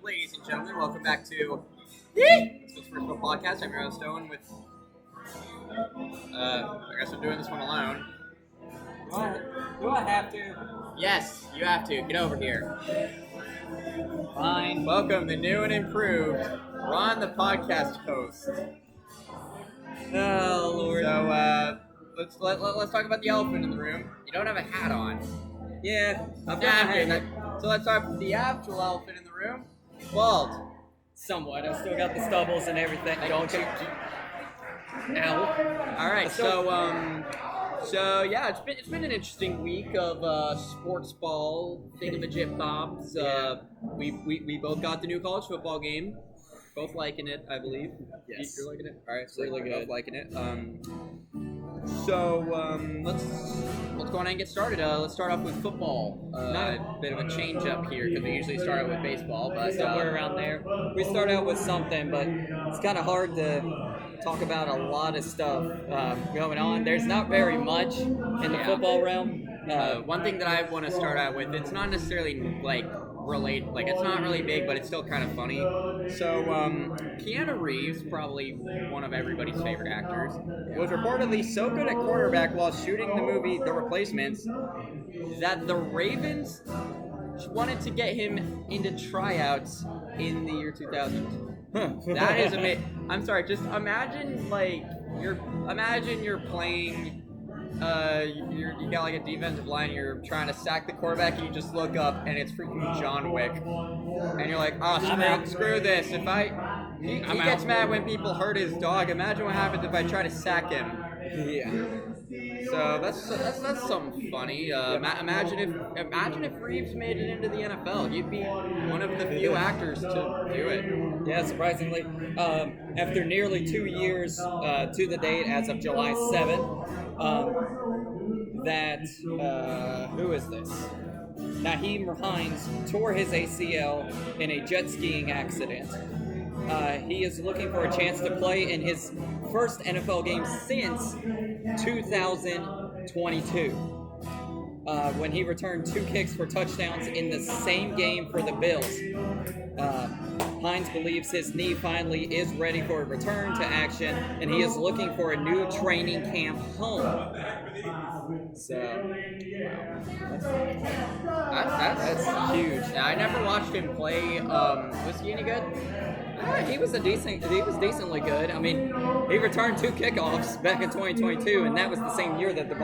Ladies and gentlemen, welcome back to the Sportsball podcast. I'm your host, Owen, with, I guess I'm doing this one alone. Do I have to? Yes, you have to. Get over here. Fine. Welcome, the new and improved Ron, the podcast host. Oh, Lord. So, let's talk about the elephant in the room. You don't have a hat on. Yeah, I've got my Napkin. hat. So let's talk about the actual elephant in the room. Bald. Somewhat. I still got the stubbles and everything. Don't you? Ow. All right, so yeah, it's been an interesting week of sports ball thingamajig bobs. We both got the new college football game. Both liking it, I believe. Yes. You're liking it. All right, so Really we're good. both liking it. Let's go on and get started. Let's start off with football. A bit of a change up here because we usually start out with baseball, but Somewhere around there. We start out with something, but it's kind of hard to talk about a lot of stuff going on. There's not very much in the football realm. One thing that I want to start out with, it's not necessarily it's not really big, but it's still kind of funny. So, Keanu Reeves, probably one of everybody's favorite actors, was reportedly so good at quarterback while shooting the movie The Replacements that the Ravens wanted to get him into tryouts in the year 2000. That is amazing. I'm sorry, just imagine you're playing. You got like a defensive line, you're trying to sack the quarterback, and you just look up, and it's freaking John Wick. And you're like, oh, screw this. If he gets mad when people hurt his dog. Imagine what happens if I try to sack him. Yeah. So that's something funny. Imagine if Reeves made it into the NFL. You'd be one of the few actors to do it. Yeah, surprisingly. After nearly 2 years to the date, as of July 7th, who is this? Naheem Hines tore his ACL in a jet skiing accident. He is looking for a chance to play in his first NFL game since 2022, when he returned 2 kicks for touchdowns in the same game for the Bills. Hines believes his knee finally is ready for a return to action, and he is looking for a new training camp home. So, that's huge. Yeah, I never watched him play. Was he any good? He was decently good. I mean, he returned 2 kickoffs back in 2022, and that was the same year that that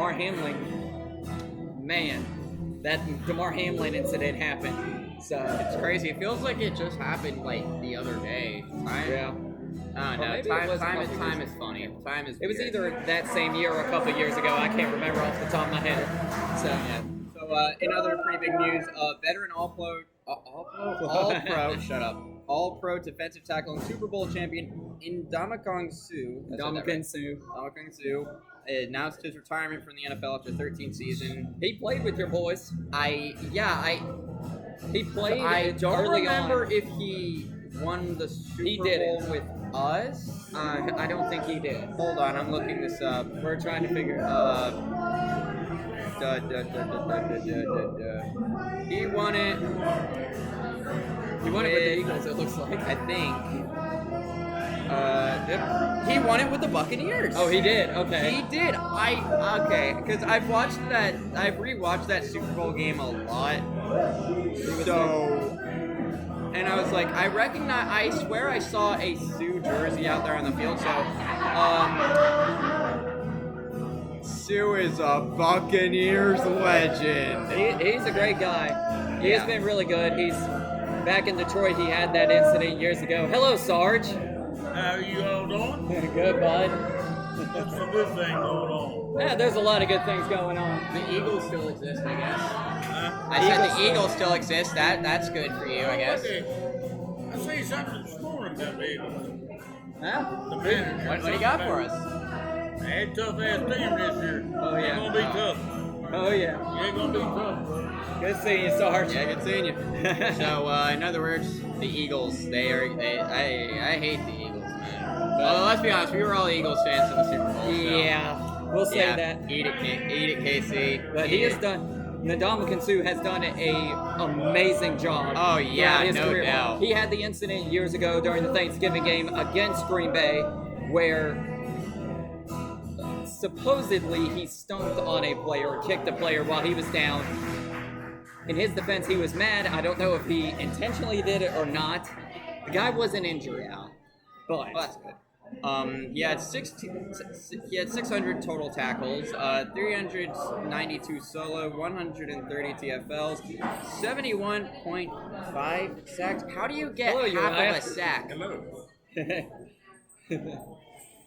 DeMar Hamlin incident happened. So It's crazy. It feels like it just happened like the other day. yeah. I don't know. maybe it was a couple Time years is funny. Time is. It was weird. either that same year or a couple years ago. I can't remember off the top of my head. So Yeah. So in other pretty big news, veteran All-Pro, shut up. All-Pro defensive tackle and Super Bowl champion Ndamukong Suh. Ndamukong Suh. Ndamukong Suh announced his retirement from the NFL after 13 seasons. He played with your boys. He played I don't early remember on. if he won the Super He Bowl didn't. with us. I don't think he did. Hold on, I'm looking this up. We're trying to figure. He won it. He won it with the Eagles. It looks like. I think. He won it with the Buccaneers. Oh, he did. Okay. He did. Because I've rewatched that Super Bowl game a lot. So, and I was like, I swear I saw a Sue jersey out there on the field. So, Sue is a Buccaneers legend. He's a great guy. He has Yeah. been really good. He's back in Detroit. He had that incident years ago. Hello, Sarge. How you all doing? Good, bud. What's the good thing going on? Yeah, there's a lot of good things going on. The Eagles still exist, I guess. Huh? I said the Eagles still exist. That's good for you, I guess. Okay. I see something this morning about the Eagles. Huh? The manager. What do you got for us? They had a tough ass team this year. Oh, yeah. They're gonna be tough. Oh, yeah. They're gonna be tough, bro. Good seeing you, Sarge. Yeah, good seeing you. So, in other words, the Eagles. I hate the Eagles, man. Well, let's be honest. We were all Eagles fans in the Super Bowl. So. Yeah, we'll say that. Eat it, KC. But Eat he has it. done. Ndamukong Suh has done a amazing job. Oh, yeah, throughout his no career. doubt. He had the incident years ago during the Thanksgiving game against Green Bay where supposedly he stomped on a player or kicked a player while he was down. In his defense, he was mad. I don't know if he intentionally did it or not. The guy wasn't injured, but Oh, that's good. He had 600 total tackles, 392 solo, 130 TFLs, 71.5 sacks. How do you get Hello, half Uriah. of a sack? Hello.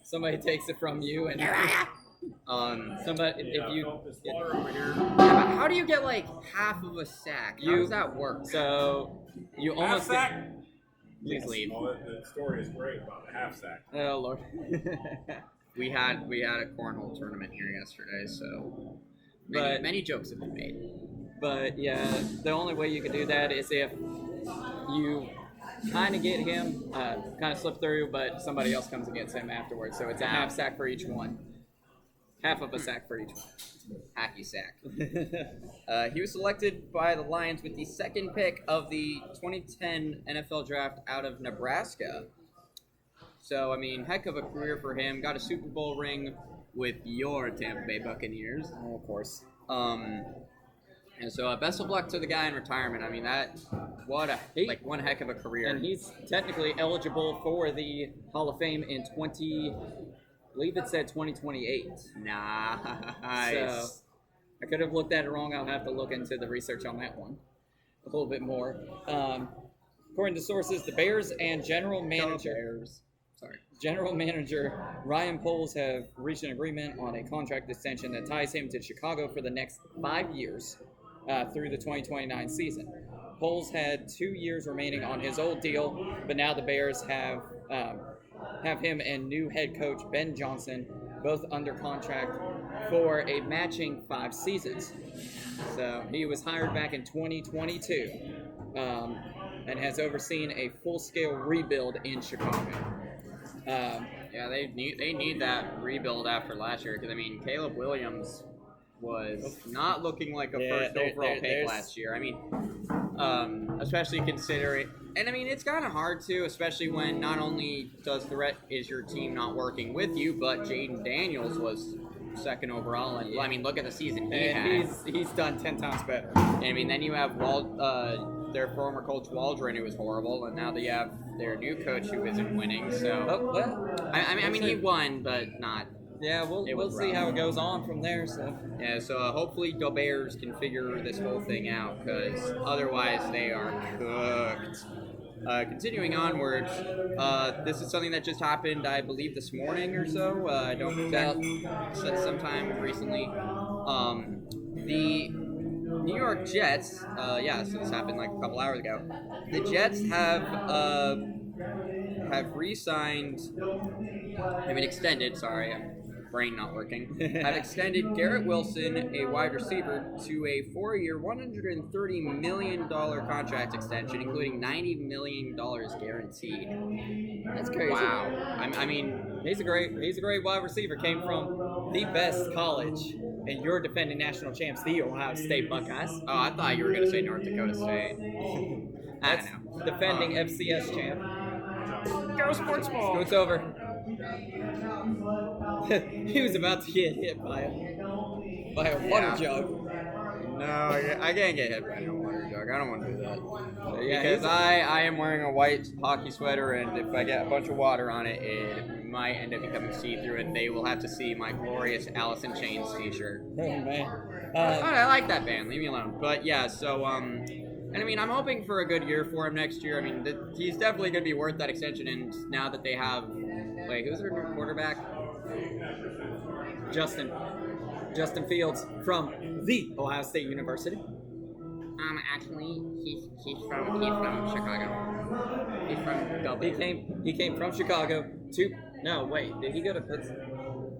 somebody takes it from you and somebody if you Over here. Yeah, but how do you get like half of a sack? How does that work? so you Half almost sack. Please leave. Oh, the story is great about the half sack. oh Lord. We had a cornhole tournament here yesterday, so But- many jokes have been made. But yeah, the only way you can do that is if you kind of get him, kind of slip through, but somebody else comes against him afterwards. So it's a half sack for each one. Half of a sack for each Hacky sack. He was selected by the Lions with the second pick of the 2010 NFL draft out of Nebraska. So, I mean, heck of a career for him. Got a Super Bowl ring with your Tampa Bay Buccaneers. one. Of course. And so, best of luck to the guy in retirement. I mean, one heck of a career. And he's technically eligible for the Hall of Fame in I believe it said 2028. Nice. So I could have looked at it wrong. I'll have to look into the research on that one a little bit more. According to sources, the Bears and General Manager Ryan Poles have reached an agreement on a contract extension that ties him to Chicago for the next 5 years through the 2029 season. Poles had 2 years remaining on his old deal, but now the Bears have him and new head coach Ben Johnson both under contract for a matching 5 seasons. So he was hired back in 2022 and has overseen a full-scale rebuild in Chicago. Yeah, they need that rebuild after last year because, I mean, Caleb Williams was not looking like a first overall pick last year. I mean, especially considering, and I mean, it's kind of hard to, especially when not only is your team not working with you, but Jaden Daniels was second overall, and I mean, look at the season he had. He's done 10 times better. And, I mean, then you have their former coach Waldron, who was horrible, and now they have their new coach who isn't winning. So, I mean, he won, but not. Yeah, we'll see how it goes on from there. So Yeah, so hopefully the Bears can figure this whole thing out, because otherwise they are cooked. Continuing onwards, this is something that just happened, I believe, this morning or so. I don't doubt sometime recently. The New York Jets, so this happened like a couple hours ago. The Jets have re-signed, extended, sorry, brain not working, have extended Garrett Wilson, a wide receiver, to a 4-year, $130 million contract extension, including $90 million guaranteed. that's crazy. Wow. I mean, He's a great wide receiver. Came from the best college, and your defending national champs, the Ohio State Buckeyes. oh, I thought you were going to say North Dakota State. I That's don't know. defending FCS champ. Go Sportsball. It's over. He was about to get hit by a water Yeah. jug. No, I can't get hit by no water jug. I don't want to do that. Yeah, Because I am wearing a white hockey sweater, and if I get a bunch of water on it, it might end up becoming see-through, and they will have to see my glorious Alice in Chains t-shirt. Oh man. I like that band. Leave me alone. But yeah, so and I mean, I'm hoping for a good year for him next year. I mean, he's definitely going to be worth that extension. And now that they have, who's their new quarterback? Justin Fields from the Ohio State University. Actually, he's from Chicago. He's from Dublin. He came from Chicago to. No, wait. Did he go to Pittsburgh?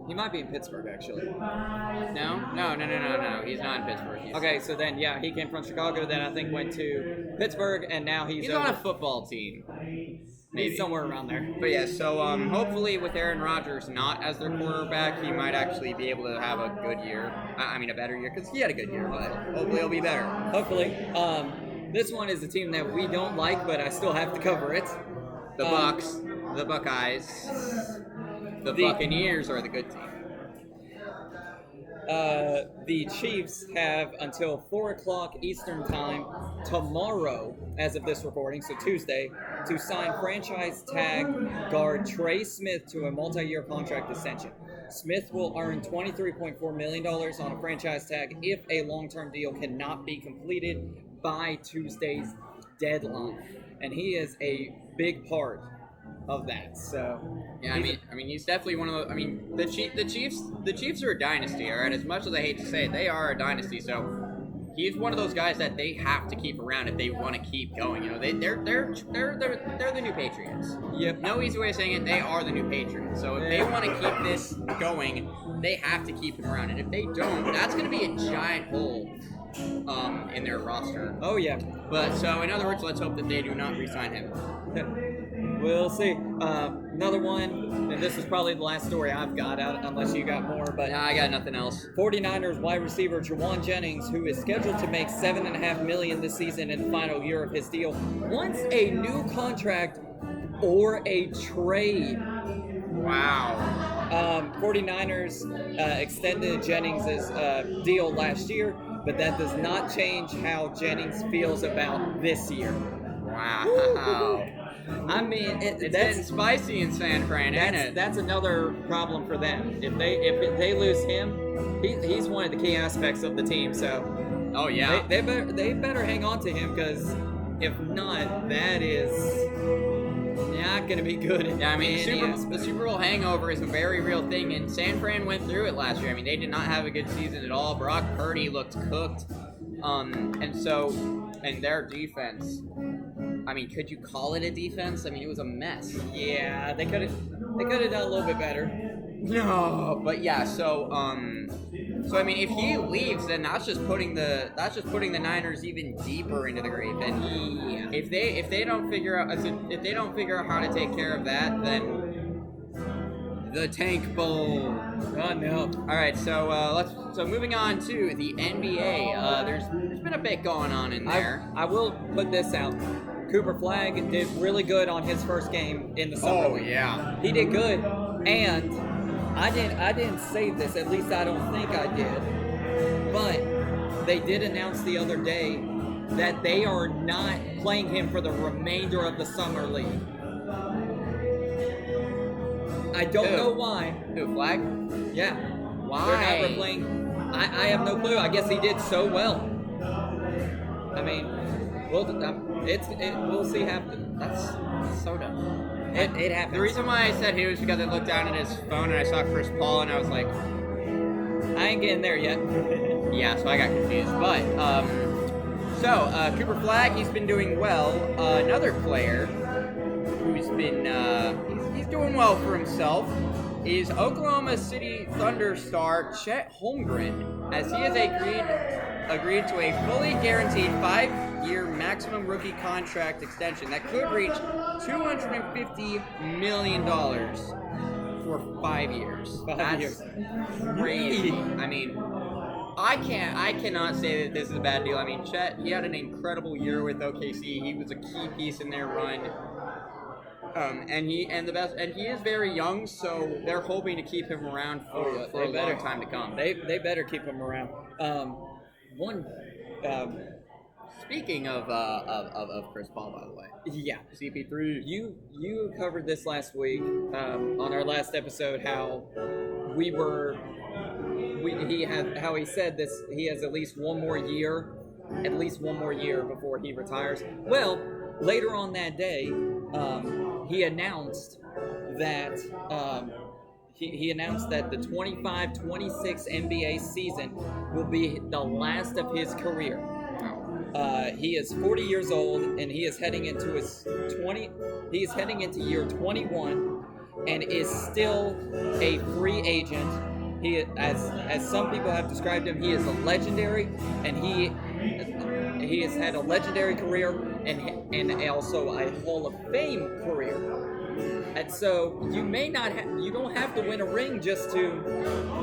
He might be in Pittsburgh actually. No. He's not in Pittsburgh. Okay, so then he came from Chicago. Then I think went to Pittsburgh, and now he's on a football team. maybe. He's somewhere around there. But yeah, so hopefully with Aaron Rodgers not as their quarterback, he might actually be able to have a good year. I mean, a better year, because he had a good year, but hopefully he'll be better. Hopefully. This one is a team that we don't like, but I still have to cover it. The Bucks, the Buckeyes, the Buccaneers are the good team. The Chiefs have until 4 o'clock Eastern Time tomorrow, as of this recording, so Tuesday, to sign franchise tag guard Trey Smith to a multi-year contract extension. Smith will earn $23.4 million on a franchise tag if a long-term deal cannot be completed by Tuesday's deadline. And he is a big part of that. So yeah, I mean, he's definitely one of the. I mean, the Chiefs are a dynasty. All right, as much as I hate to say it, they are a dynasty. So he's one of those guys that they have to keep around if they want to keep going. You know, they're the new Patriots. Yep. No easy way of saying it. They are the new Patriots. So if they want to keep this going, they have to keep him around. And if they don't, that's going to be a giant hole in their roster. Oh yeah. But so in other words, let's hope that they do not re-sign him. We'll see. Another one, and this is probably the last story I've got, unless you got more. But I got nothing else. 49ers wide receiver Jawan Jennings, who is scheduled to make $7.5 million this season in the final year of his deal, wants a new contract or a trade. Wow. 49ers extended Jennings' deal last year, but that does not change how Jennings feels about this year. Wow. I mean, it's getting spicy in San Fran, ain't it? That's another problem for them. If they lose him, he's one of the key aspects of the team. So, oh yeah, they better hang on to him, because if not, that is not going to be good. Yeah, I mean, the Super Bowl hangover is a very real thing, and San Fran went through it last year. I mean, they did not have a good season at all. Brock Purdy looked cooked, and their defense. I mean, could you call it a defense? I mean, it was a mess. Yeah, they could have done a little bit better. No, but yeah. So I mean, if he leaves, then that's just putting the Niners even deeper into the grave. And if they don't figure out how to take care of that, then the Tank Bowl. Oh no! All right, so moving on to the NBA. There's been a bit going on in there. I will put this out. Cooper Flagg did really good on his first game in the summer. Oh yeah, he did good, and I didn't say this. At least I don't think I did. But they did announce the other day that they are not playing him for the remainder of the summer league. I don't know why. Who, Flagg? Yeah. Why? They're not replaying. I have no clue. I guess he did so well. I mean, we'll see happen. That's so dumb. It happens. The reason why I said he was because I looked down at his phone and I saw Chris Paul and I was like, I ain't getting there yet. Yeah, so I got confused. But Cooper Flagg, he's been doing well. Another player who's been he's doing well for himself is Oklahoma City Thunder star Chet Holmgren, as he has agreed to a fully guaranteed 5-year maximum rookie contract extension that could reach $250 million for 5 years. That's crazy. I mean, I cannot say that this is a bad deal. I mean, Chet, he had an incredible year with OKC. He was a key piece in their run. And he is very young, so they're hoping to keep him around for a long time to come. They better keep him around. Speaking of Chris Paul, by the way. Yeah. CP3. You covered this last week on our last episode, how he said this, he has at least one more year before he retires. Well, later on that day, he announced that he announced that the 25-26 NBA season will be the last of his career. He is 40 years old, and he is heading into year 21, and is still a free agent. He, as some people have described him, he is a legendary, and he has had a legendary career and also a Hall of Fame career. And so you may not you don't have to win a ring just to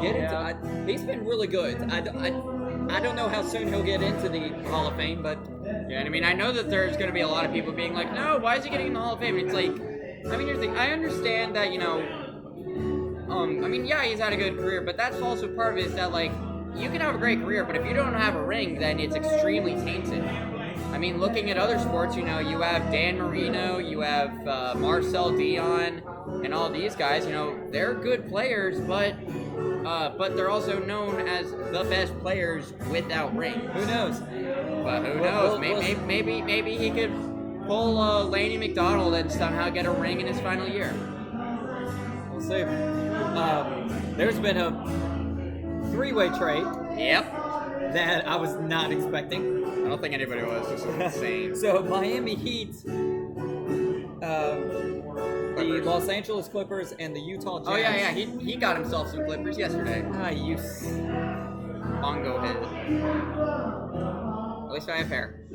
get into. He's been really good. I don't know how soon he'll get into the Hall of Fame, but yeah, I mean, I know that there's going to be a lot of people being like, no, why is he getting in the Hall of Fame? It's like, I mean, here's the thing. I understand that, you know, I mean, yeah, he's had a good career, but that's also part of it is that, like, you can have a great career, but if you don't have a ring, then it's extremely tainted. I mean, looking at other sports, you know, you have Dan Marino, you have Marcel Dion, and all these guys, you know, they're good players, but they're also known as the best players without rings. who knows? But who knows? Maybe he could pull Laney McDonald and somehow get a ring in his final year. We'll see. There's been a three-way trade Yep. that I was not expecting. I don't think anybody was. This is insane. So Miami Heat, the Los Angeles Clippers, and the Utah Jazz. Oh yeah. He got himself some Clippers yesterday. You Bongo head. At least I have hair.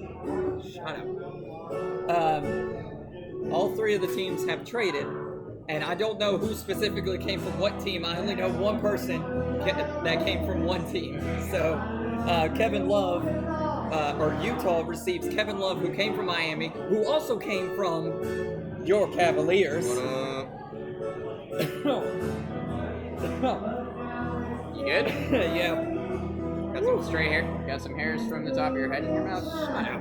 shut up. All three of the teams have traded, and I don't know who specifically came from what team. I only know one person that came from one team. So Kevin Love, or Utah receives Kevin Love, who came from Miami, who also came from your Cavaliers. You good? Yeah. Got some straight hair. Got some hairs from the top of your head in your mouth. Shut up.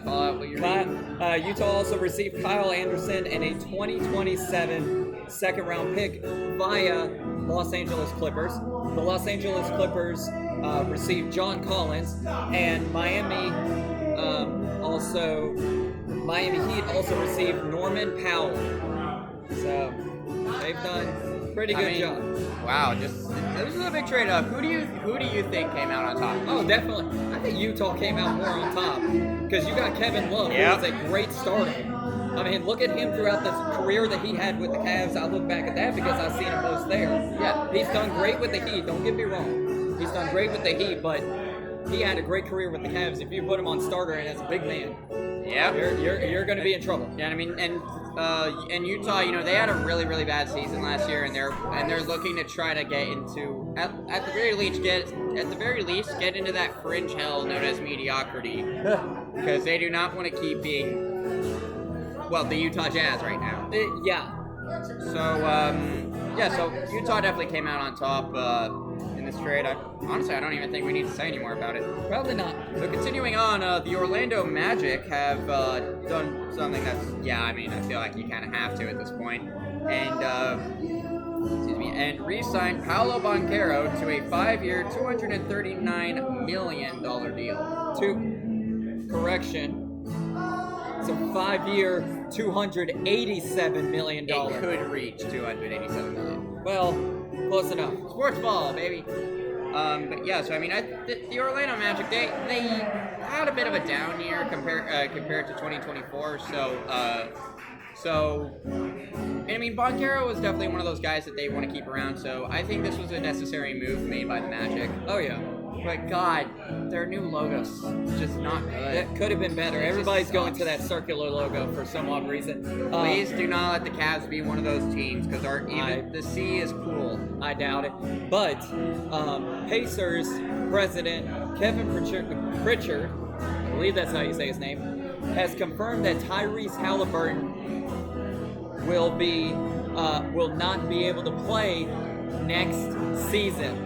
Fall out what you're reading. Utah also received Kyle Anderson and a 2027 second-round pick via Los Angeles Clippers. The Los Angeles Clippers received John Collins, and Miami Heat also received Norman Powell. So they've done a pretty good job. Wow, this is a big trade up. Who do you think came out on top? Oh, definitely. I think Utah came out more on top because you got Kevin Love, Yep. who is a great starter. I mean, look at him throughout the career that he had with the Cavs. I look back at that because I've seen him most there. Yeah, he's done great with the Heat. Don't get me wrong. He's done great with the Heat, but he had a great career with the Cavs. If you put him on starter and as a big man, yeah, you're going to be in trouble. Yeah, I mean, and Utah, you know, they had a really, really bad season last year, and they're looking to try to get into at the very least get into that fringe hell known as mediocrity, because they do not want to keep being the Utah Jazz right now. So Utah definitely came out on top in this trade. Honestly, I don't even think we need to say any more about it. Probably not. So continuing on, the Orlando Magic have done something that's, I feel like you kind of have to at this point. And, and re-signed Paolo Banchero to a 5-year, $239 million deal. Correction. It's a 5-year, $287 million. It could reach $287 million. Well, close enough. Sportsball, baby. But yeah, so I mean, the Orlando Magic, they had a bit of a down year compared to 2024. So I mean, Banchero was definitely one of those guys that they want to keep around. So I think this was a necessary move made by the Magic. Oh yeah. But God, their new logo's just not good. It could have been better. Everybody's going to that circular logo for some odd reason. Please do not let the Cavs be one of those teams, because the C is cool. I doubt it. But Pacers president Kevin Pritchard, I believe that's how you say his name, has confirmed that Tyrese Halliburton will not be able to play next season.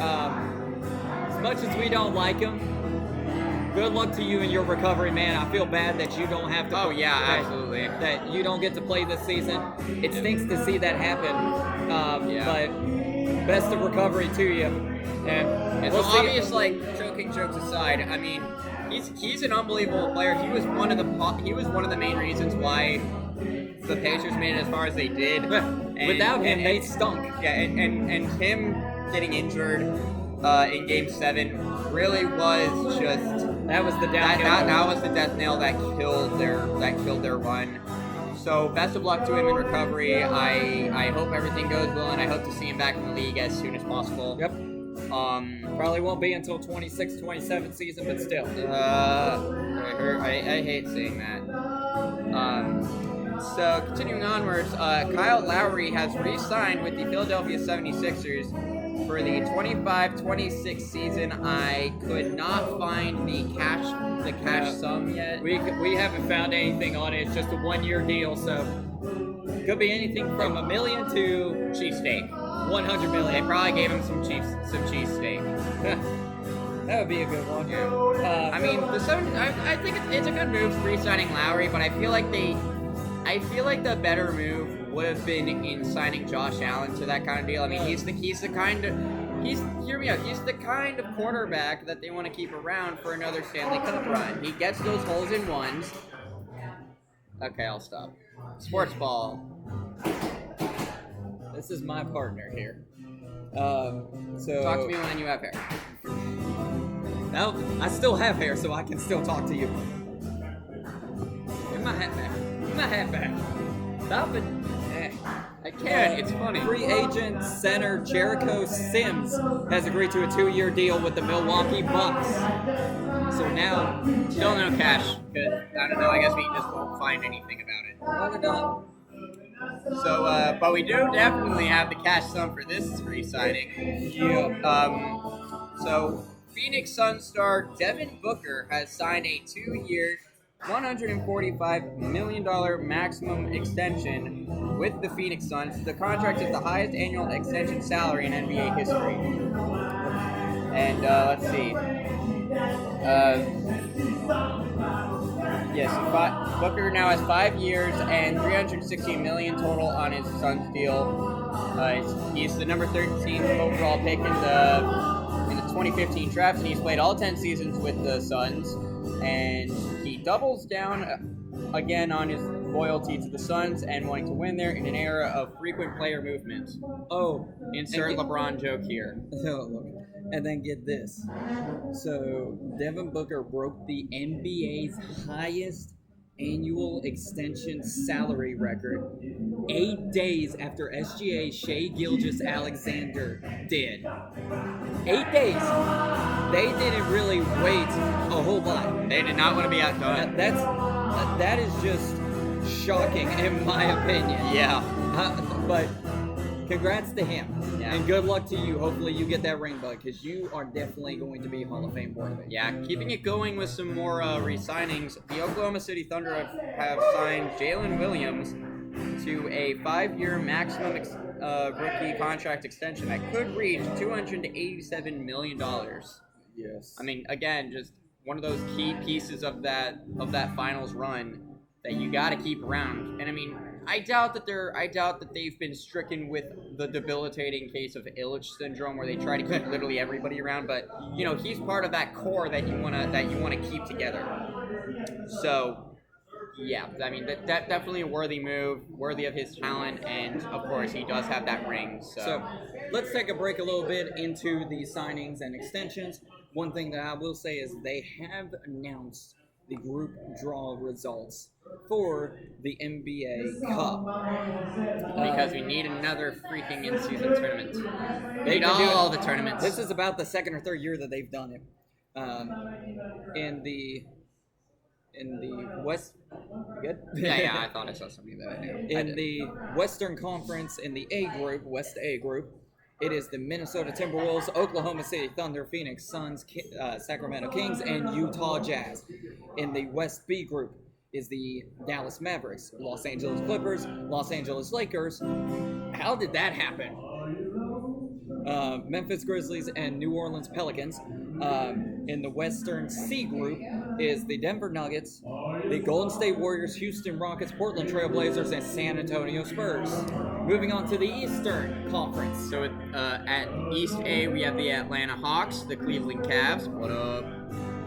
As much as we don't like him, good luck to you in your recovery, man. I feel bad that you don't have to. Oh yeah, absolutely. That you don't get to play this season. It stinks to see that happen. But best of recovery to you. And it's obvious. Like, joking jokes aside, I mean, he's an unbelievable player. He was one of the main reasons why the Pacers made it as far as they did. Without him, they stunk. Yeah, and him getting injured in Game 7 really was just that was the that was the death nail that killed their run. So best of luck to him in recovery. I hope everything goes well, and I hope to see him back in the league as soon as possible. Yep. Probably won't be until 26-27 season, but still. I hate saying that. So continuing onwards, Kyle Lowry has re-signed with the Philadelphia 76ers for the 25-26 season. I could not find the cash sum yet. We haven't found anything on it. It's just a 1-year deal, so could be anything from $1 million to Cheesesteak. 100 They million. probably gave him some cheesesteak. That would be a good one. I mean, I think it's a good move re-signing Lowry, but I feel like the better move would have been in signing Josh Allen to that kind of deal. I mean, hear me out. He's the kind of quarterback that they want to keep around for another Stanley Cup run. He gets those holes in ones. Okay, I'll stop. Sportsball. This is my partner here. So Talk to me when you have hair. No, I still have hair, so I can still talk to you. Give my hat back. Give my hat back. Stop it. I can't. It's funny. Free agent center Jericho Sims has agreed to a 2-year deal with the Milwaukee Bucks. So now, Still no cash. Good. I don't know. I guess we just won't find anything about it. well, they're done. So, but we do definitely have the cash sum for this re-signing. Yeah. So Phoenix Suns star Devin Booker has signed a 2-year, $145 million maximum extension with the Phoenix Suns. The contract is the highest annual extension salary in NBA history. And let's see. Yes, Booker now has 5 years and $316 million total on his Suns deal. He's the number 13 overall pick in the 2015 draft, and he's played all 10 seasons with the Suns. And he doubles down again on his loyalty to the Suns and wanting to win there in an era of frequent player movement. Oh, Insert LeBron joke here. oh, look. And then get this. So, Devin Booker broke the NBA's highest annual extension salary record 8 days after SGA Shea Gilgeous-Alexander did. 8 days. They didn't really wait a whole lot. They did not want to be outdone. That is just shocking, in my opinion. Yeah. But congrats to him. Yeah. And good luck to you. Hopefully you get that ring, bud, because you are definitely going to be Hall of Fame worthy. Yeah, keeping it going with some more re-signings, the Oklahoma City Thunder have signed Jalen Williams to a 5-year maximum rookie contract extension that could reach $287 million. Yes. I mean, again, just one of those key pieces of that finals run that you got to keep around. And I mean, I doubt that they've been stricken with the debilitating case of Illich syndrome, where they try to keep literally everybody around. But you know, he's part of that core that you wanna keep together. So, yeah, I mean that definitely a worthy move, worthy of his talent, and of course he does have that ring. So let's take a break a little bit into the signings and extensions. One thing that I will say is they have announced the group draw results for the NBA Cup. Because we need another freaking in-season tournament. They Need can do all it. the tournaments. This is about the second or third year that they've done it. In the West, you good? yeah, I thought I saw something that I knew. In the Western Conference, in the A group, West A group, it is the Minnesota Timberwolves, Oklahoma City Thunder, Phoenix Suns, Sacramento Kings, and Utah Jazz. In the West B group is the Dallas Mavericks, Los Angeles Clippers, Los Angeles Lakers. How did that happen? Memphis Grizzlies and New Orleans Pelicans. In the Western C group is the Denver Nuggets, the Golden State Warriors, Houston Rockets, Portland Trail Blazers, and San Antonio Spurs. Moving on to the Eastern Conference. So at East A, we have the Atlanta Hawks, the Cleveland Cavs. What up?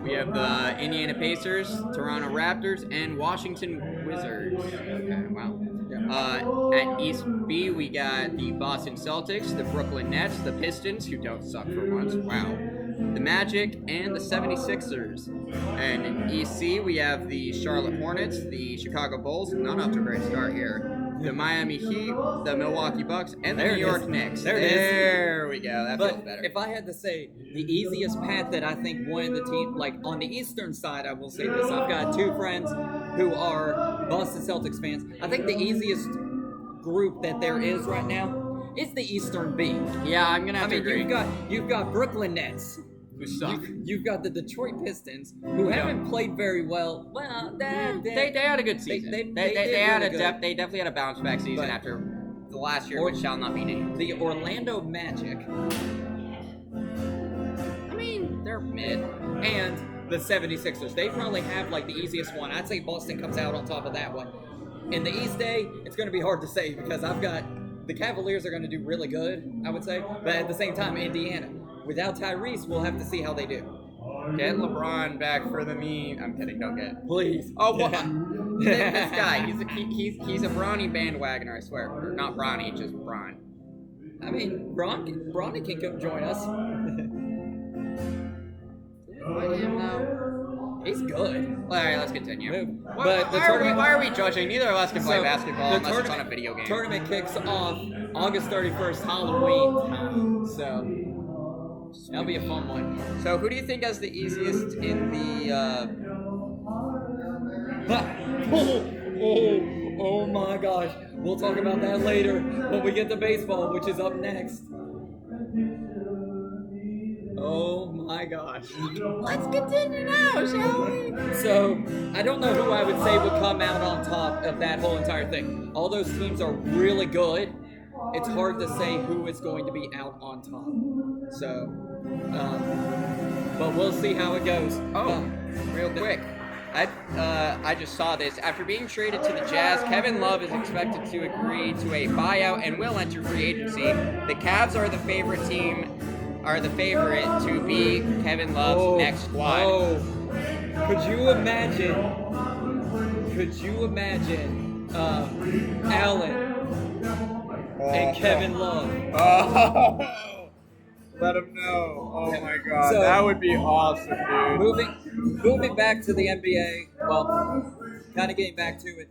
We have the Indiana Pacers, Toronto Raptors, and Washington Wizards. Okay, wow. At East B, we got the Boston Celtics, the Brooklyn Nets, the Pistons, who don't suck for once. Wow. The Magic, and the 76ers. And in East C, we have the Charlotte Hornets, the Chicago Bulls, not off to a great start here, the Miami Heat, the Milwaukee Bucks, and the There New it York is. Knicks. There it is. There we go. That feels But better. if I had to say the easiest path that I think one of the team, like on the Eastern side, I will say this. I've got two friends who are Boston Celtics fans. I think the easiest group that there is right now is the Eastern B. Yeah, I'm gonna have to agree. You've got Brooklyn Nets. Who suck. You've got the Detroit Pistons, who haven't played very well. Well, They had a good season. They They definitely had a bounce back season But- after the last year, which shall not be named. The Orlando Magic I mean, they're mid. and the 76ers. They probably have like the easiest one. I'd say Boston comes out on top of that one. In the East Day, it's going to be hard to say because I've got the Cavaliers are going to do really good, I would say. But at the same time, Indiana. Without Tyrese, we'll have to see how they do. Get LeBron back for the meme. I'm kidding. Don't get it. Please. Oh, what? This guy. He's a Bronny bandwagoner. I swear. Or not Bronny, just Bron. I mean, Bronny can come join us. He's good. All right, let's continue. But the tournament- Why are we judging? Neither of us can play basketball the unless it's on a video game. Tournament kicks off August 31st, Halloween time. So that'll be a fun one. So who do you think has the easiest in the? Oh my gosh. We'll talk about that later when we get to baseball, which is up next. Oh my gosh. Let's continue now, shall we? So, I don't know who I would say would come out on top of that whole entire thing. All those teams are really good. It's hard to say who is going to be out on top. So, but we'll see how it goes. Real quick. I just saw this. After being traded to the Jazz, Kevin Love is expected to agree to a buyout and will enter free agency. The Cavs are the favorite to be Kevin Love's next squad. Could you imagine Allen and Kevin Love? Oh, let him know. Oh my God, So- that would be awesome, dude. Moving back to the NBA, well, kind of getting back to it.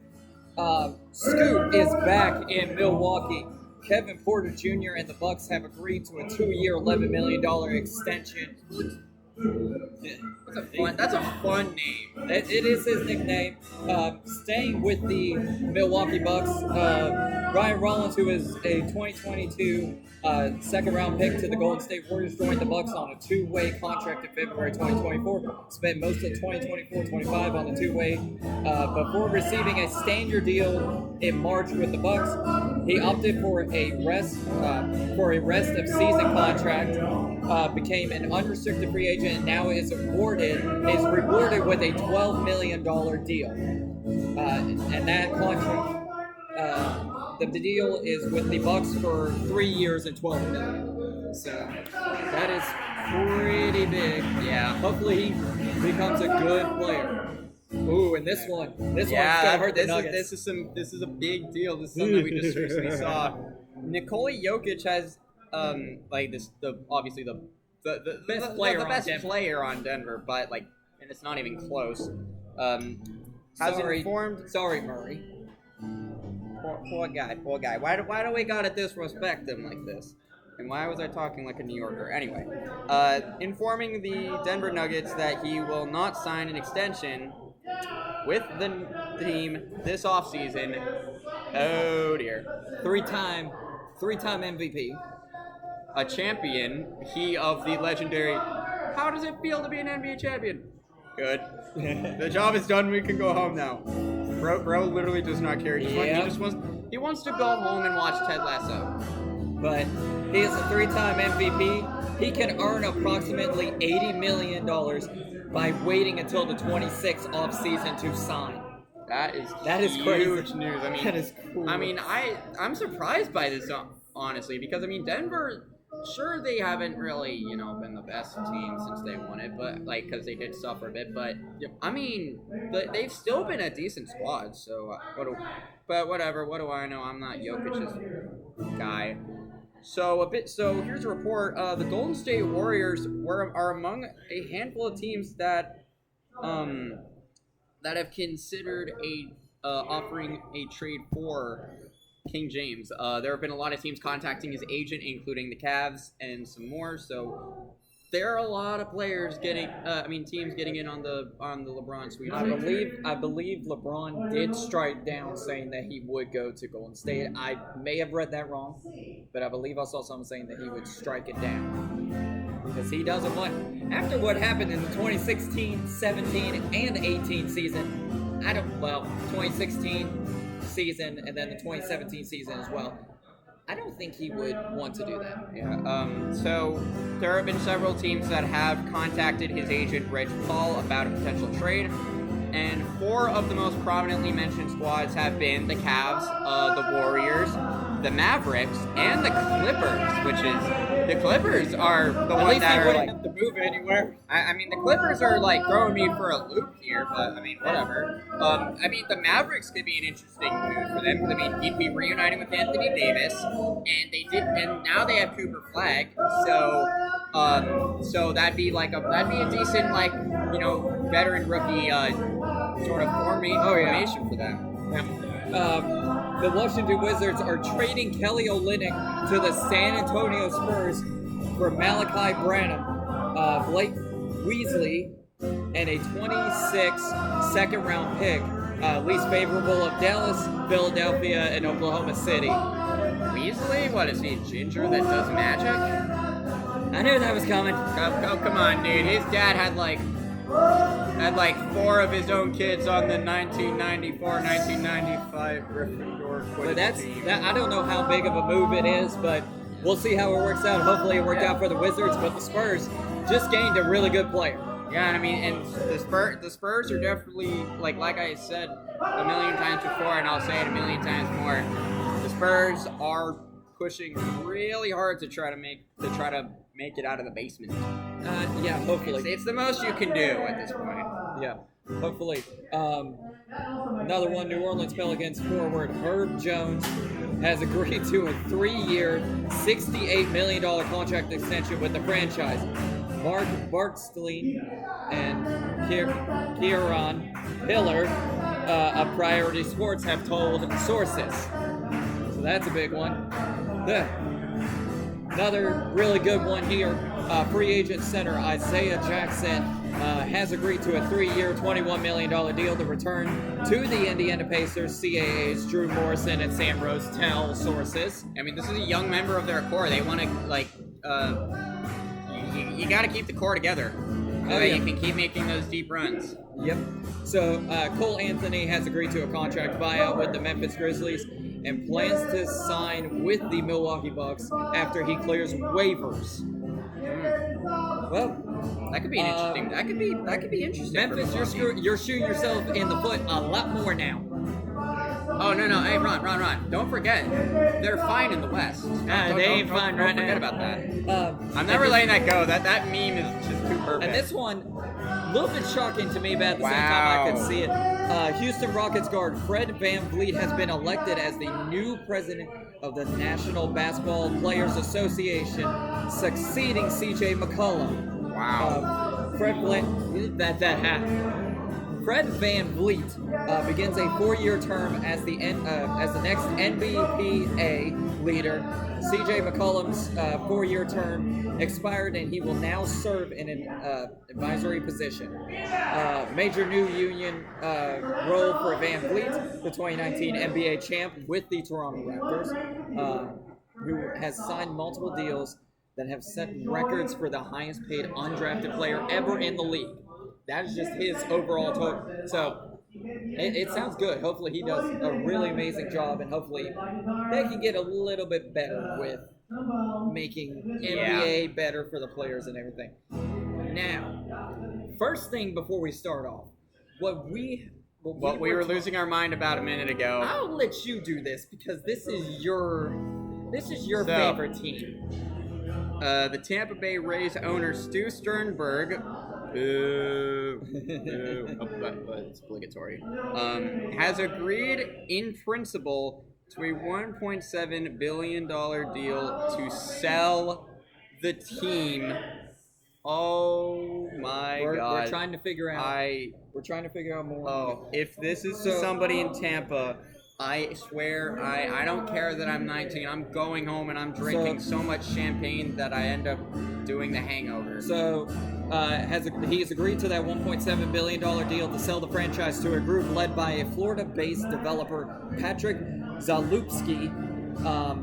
Scoot is back in Milwaukee. Kevin Porter Jr. and the Bucks have agreed to a 2-year, $11 million extension. That's a fun name. It is his nickname. Staying with the Milwaukee Bucks, Ryan Rollins, who is a 2022 second-round pick to the Golden State Warriors, joined the Bucks on a 2-way contract in February 2024. Spent most of 2024-25 on the 2-way before receiving a standard deal in March with the Bucks. He opted for a rest of season contract. Became an unrestricted free agent and now is rewarded with a $12 million deal. And that contract, the deal is with the Bucks for 3 years and $12 million. So that is pretty big. Yeah. Hopefully he becomes a good player. Ooh, and this one's gonna hurt the Nuggets. This is a big deal. This is something we just recently saw. Nikola Jokic has obviously the Best player on Denver, but and it's not even close. Has informed. Sorry, Murray. Poor guy. Why do we gotta disrespect him like this? And why was I talking like a New Yorker? Anyway, informing the Denver Nuggets that he will not sign an extension with the team this offseason. Oh dear. Three-time MVP. A champion, he of the legendary. How does it feel to be an NBA champion? Good. The job is done. We can go home now. Bro literally does not care. He wants to go home and watch Ted Lasso. But he is a 3-time MVP. He can earn approximately $80 million by waiting until the 26th offseason to sign. That is huge crazy news. I mean, that is cool. I mean, I'm surprised by this, honestly, because I mean, Denver. Sure, they haven't really, been the best team since they won it, but because they did suffer a bit. But I mean, they've still been a decent squad. So, but whatever. What do I know? I'm not Jokic's guy. So here's a report. The Golden State Warriors are among a handful of teams that have considered offering a trade for King James. There have been a lot of teams contacting his agent, including the Cavs and some more. So there are a lot of players teams getting in on the LeBron sweepstakes. I believe LeBron did strike down saying that he would go to Golden State. I may have read that wrong, but I believe I saw something saying that he would strike it down. Because he doesn't want, after what happened in the 2016, 17, and 18 season, 2016 season and then the 2017 season as well, I don't think he would want to do that. Yeah. So there have been several teams that have contacted his agent, Rich Paul, about a potential trade. And 4 of the most prominently mentioned squads have been the Cavs, the Warriors, the Mavericks, and the Clippers, which is, the Clippers are the ones that are like, have to move anywhere. I mean, the Clippers are like throwing me for a loop here, but I mean, whatever. The Mavericks could be an interesting move for them. I mean, he'd be reuniting with Anthony Davis, and now they have Cooper Flag, so that'd be a decent veteran rookie sort of formation for them. The Washington Wizards are trading Kelly Olynyk to the San Antonio Spurs for Malachi Branham, Blake Weasley, and a 26 second-round pick, least favorable of Dallas, Philadelphia, and Oklahoma City. Weasley? What is he, Ginger that does magic? I knew that was coming. Oh, come on, dude. His dad had like 4 of his own kids on the 1994-1995 Gryffindor Quidditch team. I don't know how big of a move it is, but we'll see how it works out. Hopefully it worked out for the Wizards, but the Spurs just gained a really good player. Yeah, I mean, and the Spurs are definitely, like I said a million times before, and I'll say it a million times more, the Spurs are pushing really hard to try to make it out of the basement. Yeah, hopefully. It's the most you can do at this point. Yeah, hopefully. Another one, New Orleans Pelicans forward Herb Jones has agreed to a 3-year, $68 million contract extension with the franchise. Mark Barkstein and Kieran Hiller of Priority Sports have told sources. So that's a big one. Another really good one here. Free agent center Isaiah Jackson has agreed to a 3-year, $21 million deal to return to the Indiana Pacers. CAA's Drew Morrison and Sam Rose tell sources. I mean, this is a young member of their core. They want to, you got to keep the core together so that you can keep making those deep runs. Yep. So Cole Anthony has agreed to a contract buyout with the Memphis Grizzlies and plans to sign with the Milwaukee Bucks after he clears waivers. Well, that could be interesting. That could be interesting. Memphis, you're shooting yourself in the foot a lot more now. Oh no! Hey, Ron! Don't forget, they're fine in the West. They ain't fine right now. Don't forget about that. I'm never letting that go. That meme is just too perfect. And this one, a little bit shocking to me, but at the same time I could see it. Houston Rockets guard Fred VanVleet has been elected as the new president of the National Basketball Players Association, succeeding C.J. McCollum. Wow. Fred VanVleet begins a 4-year term as the next NBPA leader. C.J. McCollum's 4-year term expired, and he will now serve in an advisory position. Major new union role for VanVleet, the 2019 NBA champ with the Toronto Raptors, who has signed multiple deals that have set records for the highest paid undrafted player ever in the league. That is just his overall total. So it sounds good. Hopefully he does a really amazing job, and hopefully they can get a little bit better with making NBA better for the players and everything. Now, first thing before we start off, what we were losing our mind about a minute ago. I'll let you do this because this is your favorite team. The Tampa Bay Rays owner Stu Sternberg, it's obligatory, has agreed in principle to a $1.7 billion deal to sell the team. Oh my God! We're trying to figure out. We're trying to figure out more. Oh, if this is to somebody in Tampa, I swear, I don't care that I'm 19. I'm going home and I'm drinking so much champagne that I end up doing the hangover. So, he has agreed to that $1.7 billion deal to sell the franchise to a group led by a Florida-based developer, Patrick Zalupski.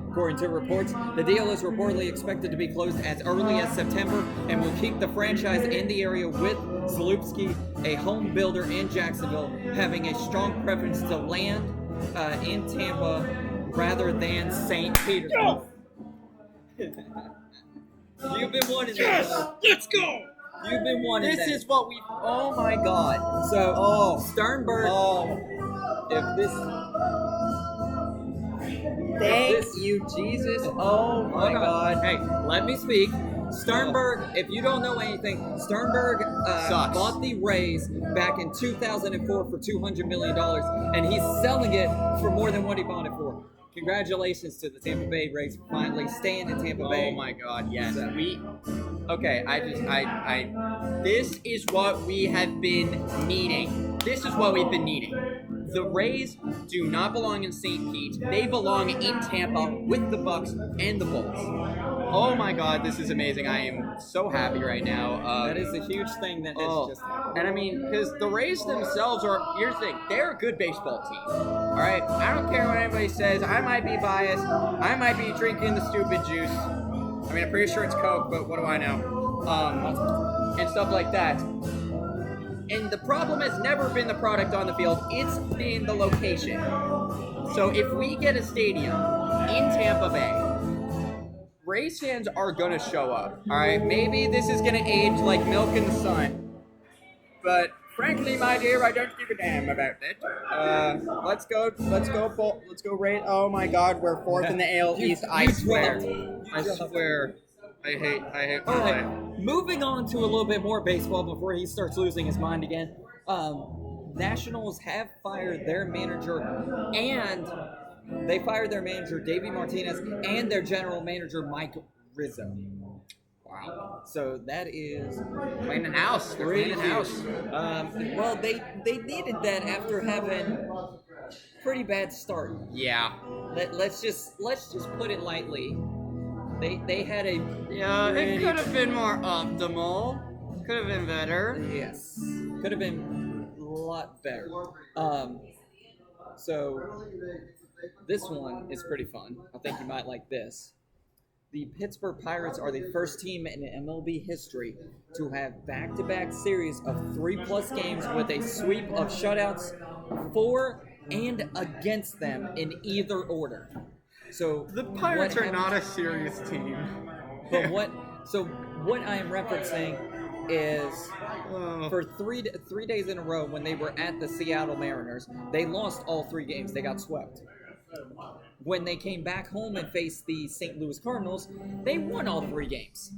According to reports, the deal is reportedly expected to be closed as early as September and will keep the franchise in the area, with Zalupski, a home builder in Jacksonville, having a strong preference to land in Tampa rather than St. Petersburg. You've been wanting Yes! that. Let's go! You've been wanting This that. is what we. Oh my God. So, Sternberg, if this... Thank you, Jesus. Oh my God. Hey, let me speak. Sternberg, if you don't know anything, Sternberg Sucks. bought the Rays back in 2004 for $200 million, and he's selling it for more than what he bought it for. Congratulations to the Tampa Bay Rays for finally staying in Tampa Bay. Oh my God, yes. Okay, this is what we have been needing. This is what we've been needing. The Rays do not belong in St. Pete. They belong in Tampa with the Bucks and the Bulls. Oh my God, this is amazing. I am so happy right now. That is a huge thing that has just happened. And I mean, because the Rays themselves are, here's the thing, they're a good baseball team. All right? I don't care what anybody says. I might be biased. I might be drinking the stupid juice. I mean, I'm pretty sure it's Coke, but what do I know? And stuff like that. And the problem has never been the product on the field. It's been the location. So if we get a stadium in Tampa Bay, Rays fans are going to show up. All right? Maybe this is going to age like milk in the sun. But frankly, my dear, I don't give a damn about that. Let's go, Rays. Oh my God, we're fourth in the AL East. I swear. I swear. I hate. All right, moving on to a little bit more baseball before he starts losing his mind again. Nationals have fired their manager, and they fired their manager, Davey Martinez, and their general manager, Mike Rizzo. Wow. So that is Cleaning house. They're cleaning house. Well, they needed that after having pretty bad start. Yeah. Let's just put it lightly. They had a It could have been more optimal. Could have been better. Yes, could have been a lot better. So this one is pretty fun. I think you might like this. The Pittsburgh Pirates are the first team in MLB history to have back-to-back series of 3+ games with a sweep of shutouts for and against them in either order. So The Pirates are not a serious team. But what I am referencing is for three days in a row when they were at the Seattle Mariners, they lost all 3 games. They got swept. When they came back home and faced the St. Louis Cardinals, they won all 3 games.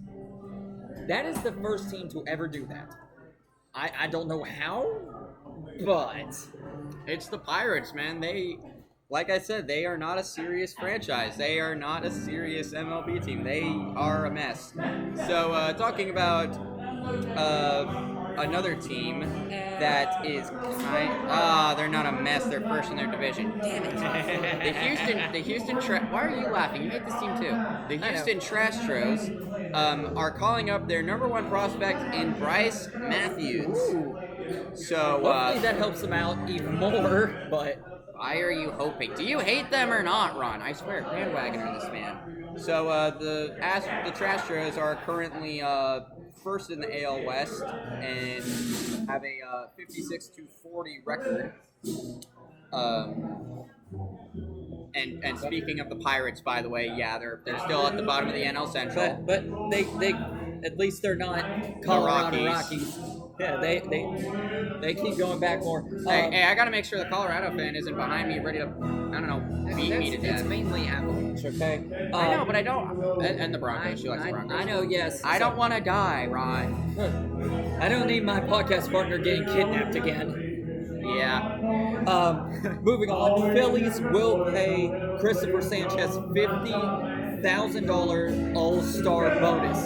That is the first team to ever do that. I don't know how, but It's the Pirates, man. Like I said, they are not a serious franchise. They are not a serious MLB team. They are a mess. So, talking about another team that is they're not a mess. They're first in their division. Damn it. The Houston why are you laughing? You hate this team too. The Houston Trastros are calling up their number 1 prospect in Bryce Matthews. So, hopefully that helps them out even more, but... Why are you hoping? Do you hate them or not, Ron? I swear, bandwagoner this man. So the Trastros are currently first in the AL West and have a 56-40 record. And speaking of the Pirates, by the way, yeah, they're still at the bottom of the NL Central. But they at least they're not Colorado Rockies. Yeah, they keep going back more. Hey, I gotta make sure the Colorado fan isn't behind me, ready to, I don't know, beat me to death. It's mainly Avalanche, okay? I know, but I don't. And the Broncos. She likes the Broncos. I know, yes. I don't want to die, Ron. I don't need my podcast partner getting kidnapped again. Yeah. Moving on, Phillies will pay Christopher Sanchez $50,000 All-Star bonus,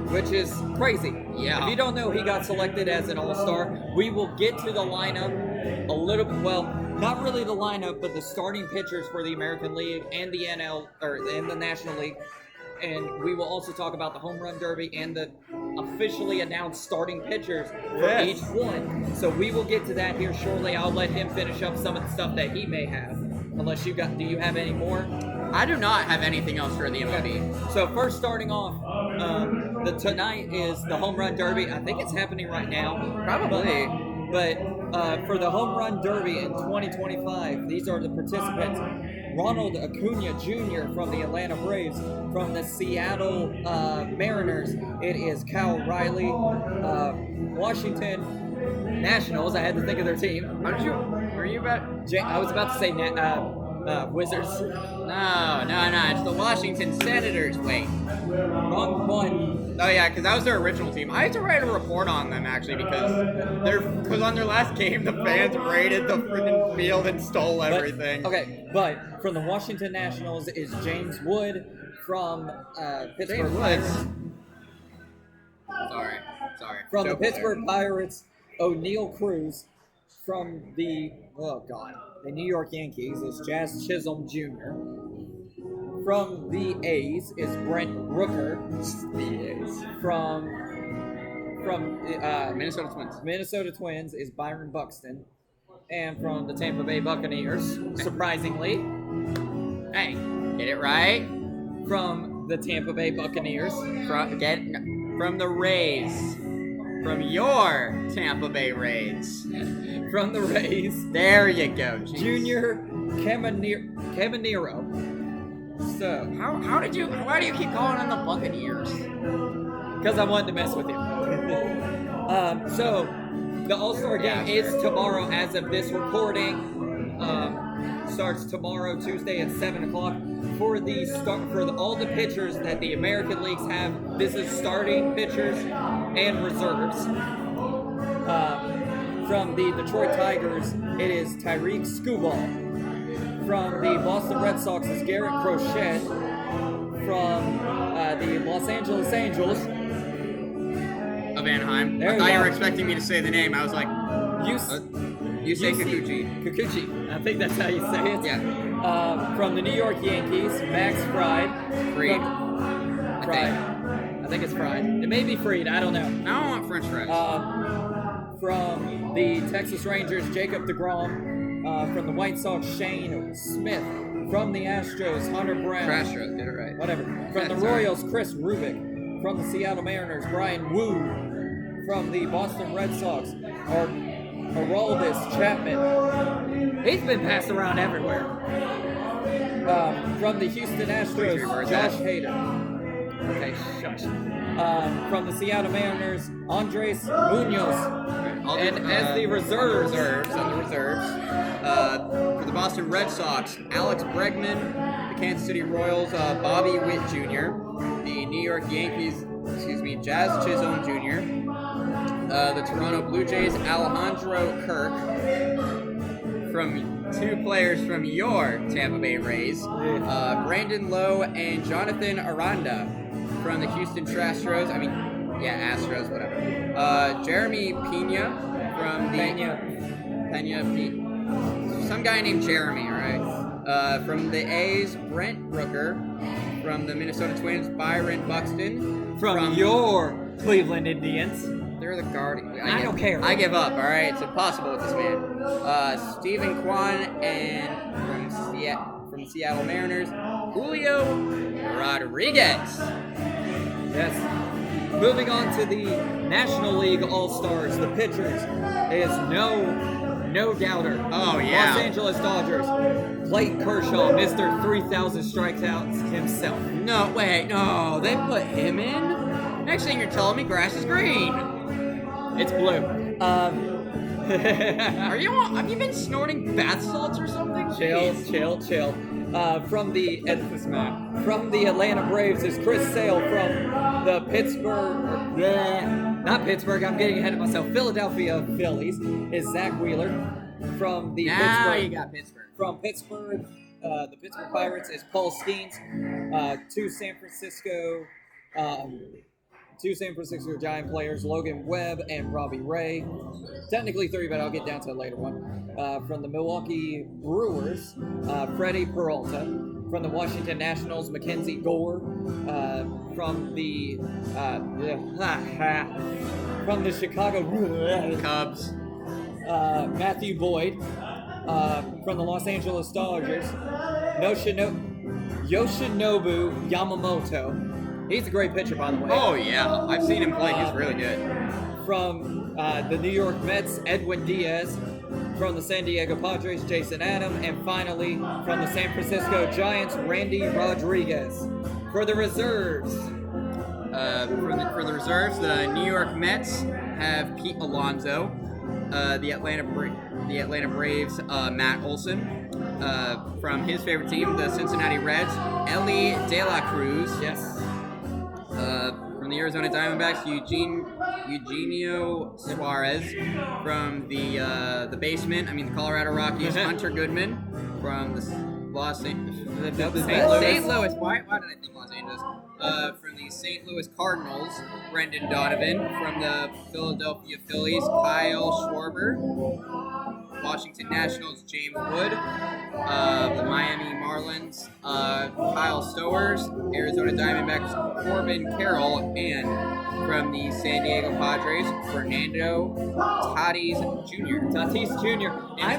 which is crazy. Yeah. If you don't know, he got selected as an All-Star. We will get to the lineup a little bit. Well, not really the lineup, but the starting pitchers for the American League and the and the National League. And we will also talk about the Home Run Derby and the officially announced starting pitchers for each one. So we will get to that here shortly. I'll let him finish up some of the stuff that he may have. Unless do you have any more? I do not have anything else for the MLB. So first starting off, tonight is the Home Run Derby. I think it's happening right now. Probably. But for the Home Run Derby in 2025, these are the participants. Ronald Acuna Jr. from the Atlanta Braves. From the Seattle Mariners, it is Kyle Riley. Washington Nationals, I had to think of their team. Were you about? I was about to say Wizards. No, it's the Washington Senators. Wait. Wrong one. Oh yeah, because that was their original team. I had to write a report on them actually because on their last game the fans raided the freaking field and stole everything. But from the Washington Nationals is James Wood from Pittsburgh Woods. Pirates. Sorry. From the Pittsburgh Pirates, O'Neal Cruz. From the New York Yankees is Jazz Chisholm Jr. From the A's is Brent Rooker. The A's. From Minnesota Twins is Byron Buxton. And from the Tampa Bay Buccaneers, surprisingly, Hey, get it right. From the Tampa Bay Buccaneers, From the Rays. From your Tampa Bay Rays. from the Rays, There you go. Jeez. Junior Caminero. So, Why do you keep calling them the Buccaneers? because I wanted to mess with you. So, the All-Star game is tomorrow as of this recording. Starts tomorrow, Tuesday at 7 o'clock. For all the pitchers that the American Leagues have, this is starting pitchers and reserves. From the Detroit Tigers, it is Tyreek Skubal. From the Boston Red Sox is Garrett Crochet. From the Los Angeles Angels Of Anaheim. There I you thought you go. were expecting me to say the name. I was like, you say Kikuchi. Kikuchi. I think that's how you say it. Yeah. From the New York Yankees, Max Fried. Fried. I think it's Fried. It may be Fried. I don't know. I don't want French fries. From the Texas Rangers, Jacob deGrom. From the White Sox, Shane Smith. From the Astros, Hunter Brown. Astros, get it right. Whatever. From the Royals, Chris Rubik. From the Seattle Mariners, Brian Wu. From the Boston Red Sox, Aroldis Chapman. He's been passed around everywhere. From the Houston Astros, Josh Hader. Okay, shush. From the Seattle Mariners, Andres Munoz. As the reserves. For the Boston Red Sox, Alex Bregman. The Kansas City Royals, Bobby Witt Jr. The New York Yankees, Jazz Chisholm Jr. The Toronto Blue Jays, Alejandro Kirk. From two players from your Tampa Bay Rays, Brandon Lowe and Jonathan Aranda. From the Houston Astros, Astros, whatever. Jeremy Pena from the Pena. Some guy named Jeremy, all right. From the A's, Brent Rooker. From the Minnesota Twins, Byron Buxton. From your Cleveland Indians. They're the Guardians. I don't care. I give up, all right? It's impossible with this man. Stephen Kwan and from Seattle Mariners, Julio Rodriguez. Yes. Moving on to the National League All-Stars, the pitchers is no doubter. Oh, yeah. Los Angeles Dodgers, Clayton Kershaw, Mr. 3,000 strikeouts himself. No, wait, no. They put him in? Next thing you're telling me grass is green. It's blue. Have you been snorting bath salts or something? Chill. From the Atlanta Braves is Chris Sale. From the Philadelphia Phillies is Zach Wheeler. From the you got Pittsburgh. From Pittsburgh, the Pittsburgh Pirates is Paul Skeens. To San Francisco, 2 San Francisco Giant players, Logan Webb and Robbie Ray. Technically 3, but I'll get down to a later one. From the Milwaukee Brewers, Freddie Peralta. From the Washington Nationals, Mackenzie Gore. From the Chicago Cubs. Matthew Boyd. From the Los Angeles Dodgers, Yoshinobu Yamamoto. He's a great pitcher, by the way. Oh yeah, I've seen him play. He's really good. From the New York Mets, Edwin Diaz. From the San Diego Padres, Jason Adam. And finally, from the San Francisco Giants, Randy Rodriguez. For the reserves. For the reserves, the New York Mets have Pete Alonso. The Atlanta Braves, Matt Olson. From his favorite team, the Cincinnati Reds, Ellie De La Cruz. Yes. From the Arizona Diamondbacks, Eugenio Suarez. From the basement, the Colorado Rockies, Hunter Goodman. From the St. Louis. Why did I think Los Angeles? From the St. Louis Cardinals, Brendan Donovan. From the Philadelphia Phillies, Kyle Schwarber. Washington Nationals, James Wood. The Miami Marlins, Kyle Stowers. Arizona Diamondbacks, Corbin Carroll. And from the San Diego Padres, Fernando Tatis Jr. I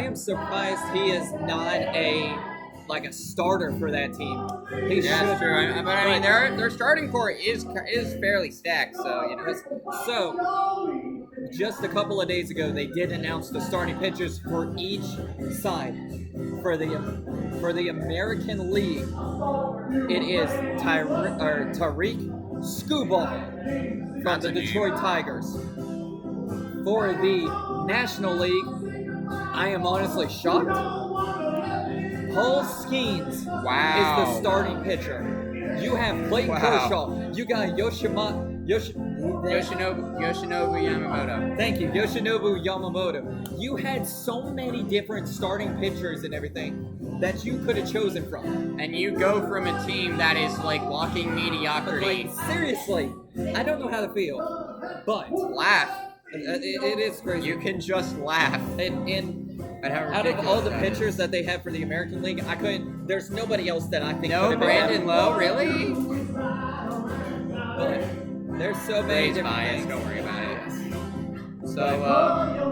am surprised he is not a starter for that team. That's true. But their starting core is fairly stacked. So So, just a couple of days ago, they did announce the starting pitchers for each side. For the American League, it is Tariq Skubal from the Detroit Tigers. For the National League, I am honestly shocked. Paul Skeens is the starting pitcher. You have Clayton Kershaw. You got Yoshinobu Yamamoto. Thank you, Yoshinobu Yamamoto. You had so many different starting pitchers and everything that you could have chosen from. And you go from a team that is walking mediocrity. Seriously, I don't know how to feel, but laugh. It is crazy. You can just laugh. And out of all the pitchers that they have for the American League, there's nobody else that I think. No, Brandon Lowe, really? But there's so many different things. Don't worry about it. So,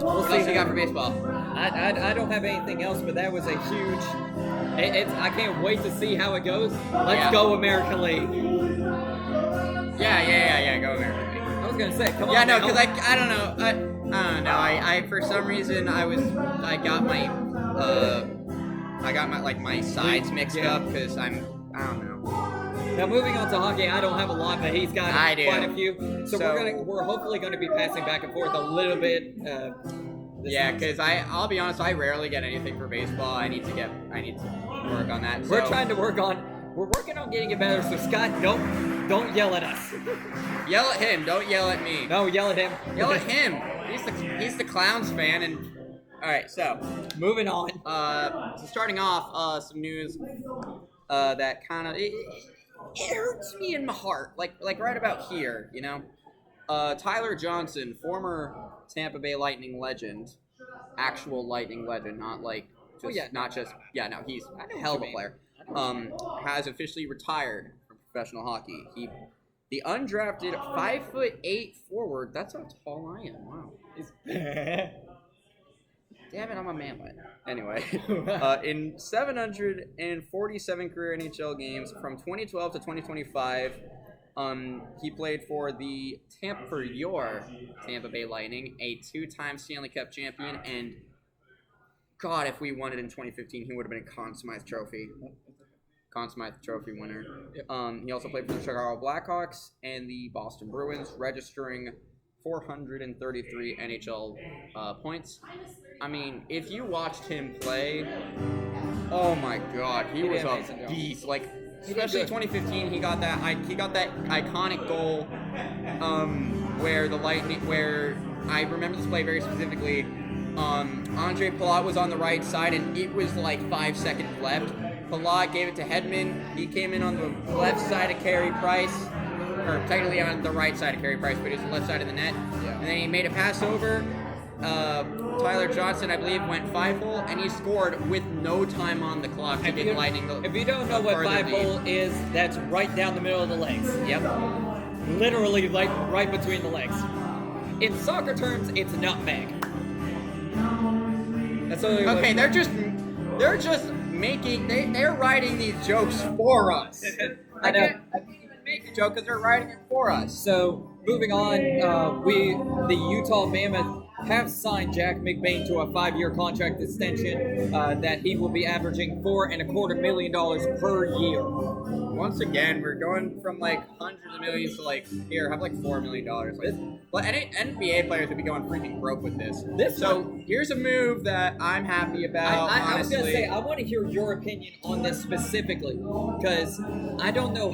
we'll what see else you got for baseball? I don't have anything else, but that was a huge. I can't wait to see how it goes. Let's go American League. Yeah, go American League. I was gonna say, come on. Yeah, no, because I don't know. I don't know. I for some reason I got my sides mixed up because I don't know. Now moving on to hockey, I don't have a lot, but he's got quite a few. So we're hopefully going to be passing back and forth a little bit. Yeah, because I'll be honest, I rarely get anything for baseball. I need to work on that. We're working on getting it better. So Scott, don't yell at us. Yell at him. Don't yell at me. No, yell at him. Yell at him. He's the Clowns fan. And all right, so moving on. So starting off, some news that kind of it hurts me in my heart, like right about here, you know. Tyler Johnson, former Tampa Bay Lightning legend, actual Lightning legend, not he's a hell of a player. Has officially retired from professional hockey. The undrafted 5'8" forward. That's how tall I am. Wow. Damn it, I'm a manlet. Anyway, in 747 career NHL games from 2012 to 2025, he played for your Tampa Bay Lightning, a 2-time Stanley Cup champion, and God, if we won it in 2015, he would have been a Conn Smythe Trophy winner. He also played for the Chicago Blackhawks and the Boston Bruins, registering 433 NHL points. I mean, if you watched him play, oh my God, he was a beast. Especially 2015, he got that iconic goal where I remember this play very specifically. Andre Palat was on the right side, and it was 5 seconds left. Palat gave it to Hedman. He came in on the left side of Carey Price, or technically on the right side of Carey Price, but he was on the left side of the net. Yeah. And then he made a pass over. Tyler Johnson, I believe, went 5-hole, and he scored with no time on the clock to give Lightning the If you don't know what further 5-hole lead. is, that's right down the middle of the legs. Yep. Literally, like, right between the legs. In soccer terms, it's a nutmeg. That's only Okay, they're just making they're writing these jokes for us. I know. I can't even make a joke because they're writing it for us. So, moving on, the Utah Mammoth have signed Jack McBain to a 5-year contract extension that he will be averaging $4.25 million per year. Once again, we're going from like hundreds of millions to like here, have like $4 million. Like, well, any NBA players would be going freaking broke with this. Here's a move that I'm happy about. I was honestly, gonna say I want to hear your opinion on this specifically because I don't know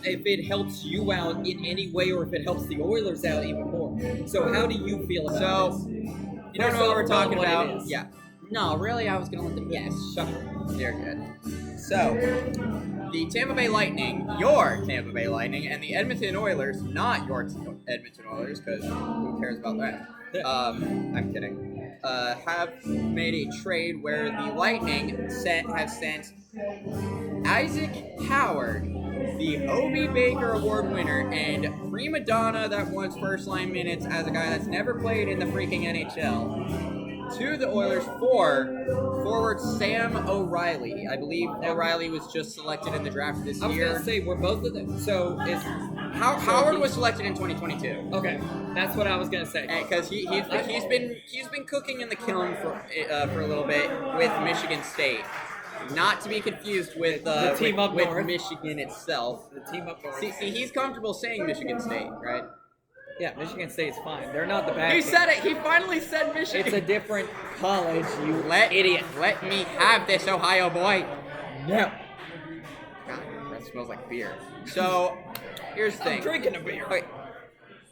if it helps you out in any way or if it helps the Oilers out even more. So how do you feel about this? You don't know what we're talking about? Yeah. No, really, I was gonna let them. Yes, shut up. They're good. So, the Tampa Bay Lightning, your Tampa Bay Lightning, and the Edmonton Oilers, not your Edmonton Oilers, because who cares about that? I'm kidding. Have made a trade where the Lightning have sent Isaac Howard, the Obie Baker Award winner and prima donna that wants first line minutes as a guy that's never played in the freaking NHL, to the Oilers for forward Sam O'Reilly. I believe O'Reilly was just selected in the draft this I was year. gonna say we're both of them. So is Howard was selected in 2022. Okay, that's what I was gonna say. Because he's been cooking in the kiln for a little bit with Michigan State. Not to be confused with The team up with north. Michigan itself. The team up north. See, he's comfortable saying Michigan State, right? Yeah, Michigan State's fine. They're not the bad. He team. said it. He finally said Michigan. It's a different college, you idiot. Let me have this, Ohio boy. No. God, that smells like beer. So, here's the thing. I'm drinking a beer. Okay.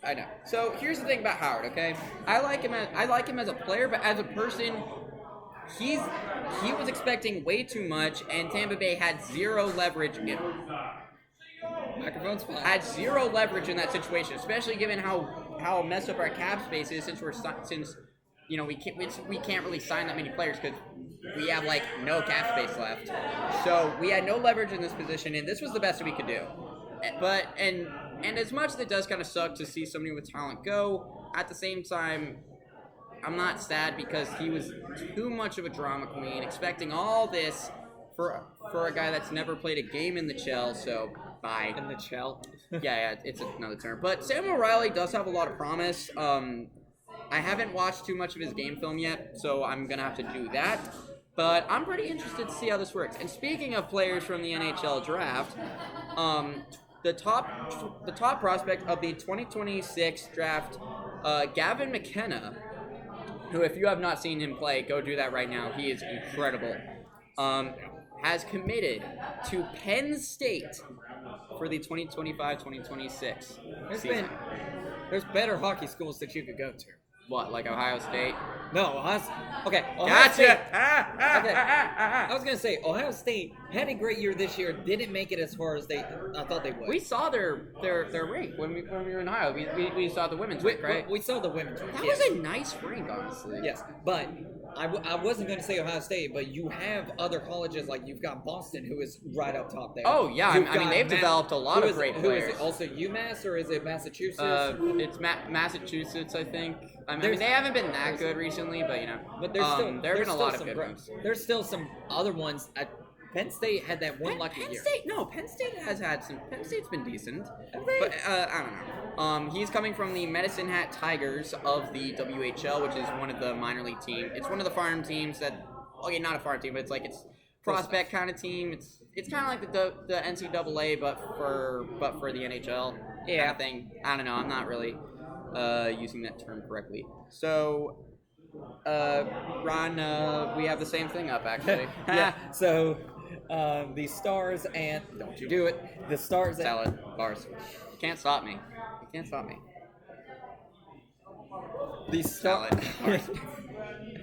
I know. So here's the thing about Howard. Okay, I like him as a player, but as a person, he was expecting way too much, and Tampa Bay had zero leverage. Microphone's fine. Had zero leverage in that situation, especially given how messed up our cap space is since we can't really sign that many players because we have like no cap space left. So we had no leverage in this position, and this was the best we could do. But and as much as it does kind of suck to see somebody with talent go, at the same time, I'm not sad because he was too much of a drama queen, expecting all this for a guy that's never played a game in the Chell. So bye. In the shell. yeah, it's another term. But Sam O'Reilly does have a lot of promise. I haven't watched too much of his game film yet, so I'm gonna have to do that. But I'm pretty interested to see how this works. And speaking of players from the NHL draft, the top prospect of the 2026 draft, Gavin McKenna, who, if you have not seen him play, go do that right now. He is incredible. Has committed to Penn State for the 2025-2026 season. There's better hockey schools that you could go to. What, like Ohio State? No, okay. Ohio Gotcha! State, okay. I was gonna say Ohio State had a great year this year. Didn't make it as far as I thought they would. We saw their rink when we were in Ohio. We saw the women's rink, right? We saw the women's rink. That yes. was a nice rink, honestly. Yes, but I wasn't going to say Ohio State, but you have other colleges, like you've got Boston, who is right up top there. Oh, yeah. You've I mean, they've developed a lot of great players. Who is it? Also UMass, or is it Massachusetts? It's Massachusetts, I think. I mean, they haven't been that good recently, but, you know. But there have been a lot of good ones. There's still some other ones. Penn State had that one lucky year. Penn State has had some. Penn State's been decent, but I don't know. He's coming from the Medicine Hat Tigers of the WHL, which is one of the minor league teams. It's one of the farm teams okay, not a farm team, but it's prospect kind of team. It's kind of like the NCAA, but for the NHL kind of thing. I don't know. I'm not really using that term correctly. So. Ron, we have the same thing up, actually. Yeah. So, the Stars and don't you do it? The Stars Salad bars. Can't stop me. You can't stop me. The Salad bars.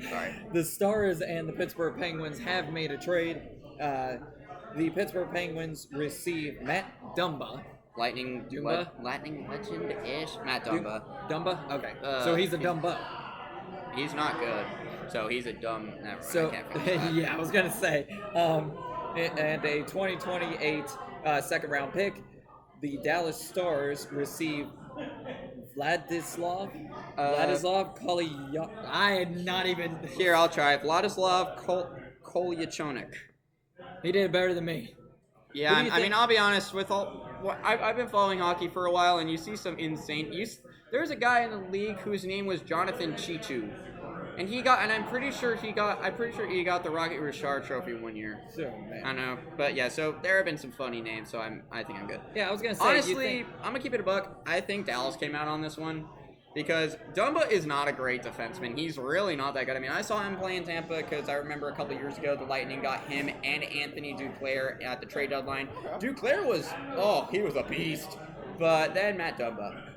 Sorry. The Stars and the Pittsburgh Penguins have made a trade. The Pittsburgh Penguins receive Matt Dumba Lightning Dumba? Lightning legend-ish. Matt Dumba. Dumba? Okay. Uh, So he's a Dumbo. He's not good. So he's a dumb. Never mind, So I can't finish that. yeah, I was gonna say, and a 2028 second round pick. The Dallas Stars receive Vladislav Kolyachonok. I had not even. Here, I'll try. Vladislav Kolyachonik. He did better than me. Yeah, Who do you I mean, think- I'll be honest. With all, I've been following hockey for a while, and you see some insane. There's a guy in the league whose name was Jonathan Chichu, and I'm pretty sure he got the Rocket Richard Trophy one year. So, man. I know, but yeah. So there have been some funny names, so I think I'm good. Yeah, I was gonna say. Honestly, I'm gonna keep it a buck. I think Dallas came out on this one because Dumba is not a great defenseman. He's really not that good. I mean, I saw him play in Tampa because I remember a couple years ago the Lightning got him and Anthony Duclair at the trade deadline. Duclair was he was a beast, but then Matt Dumba,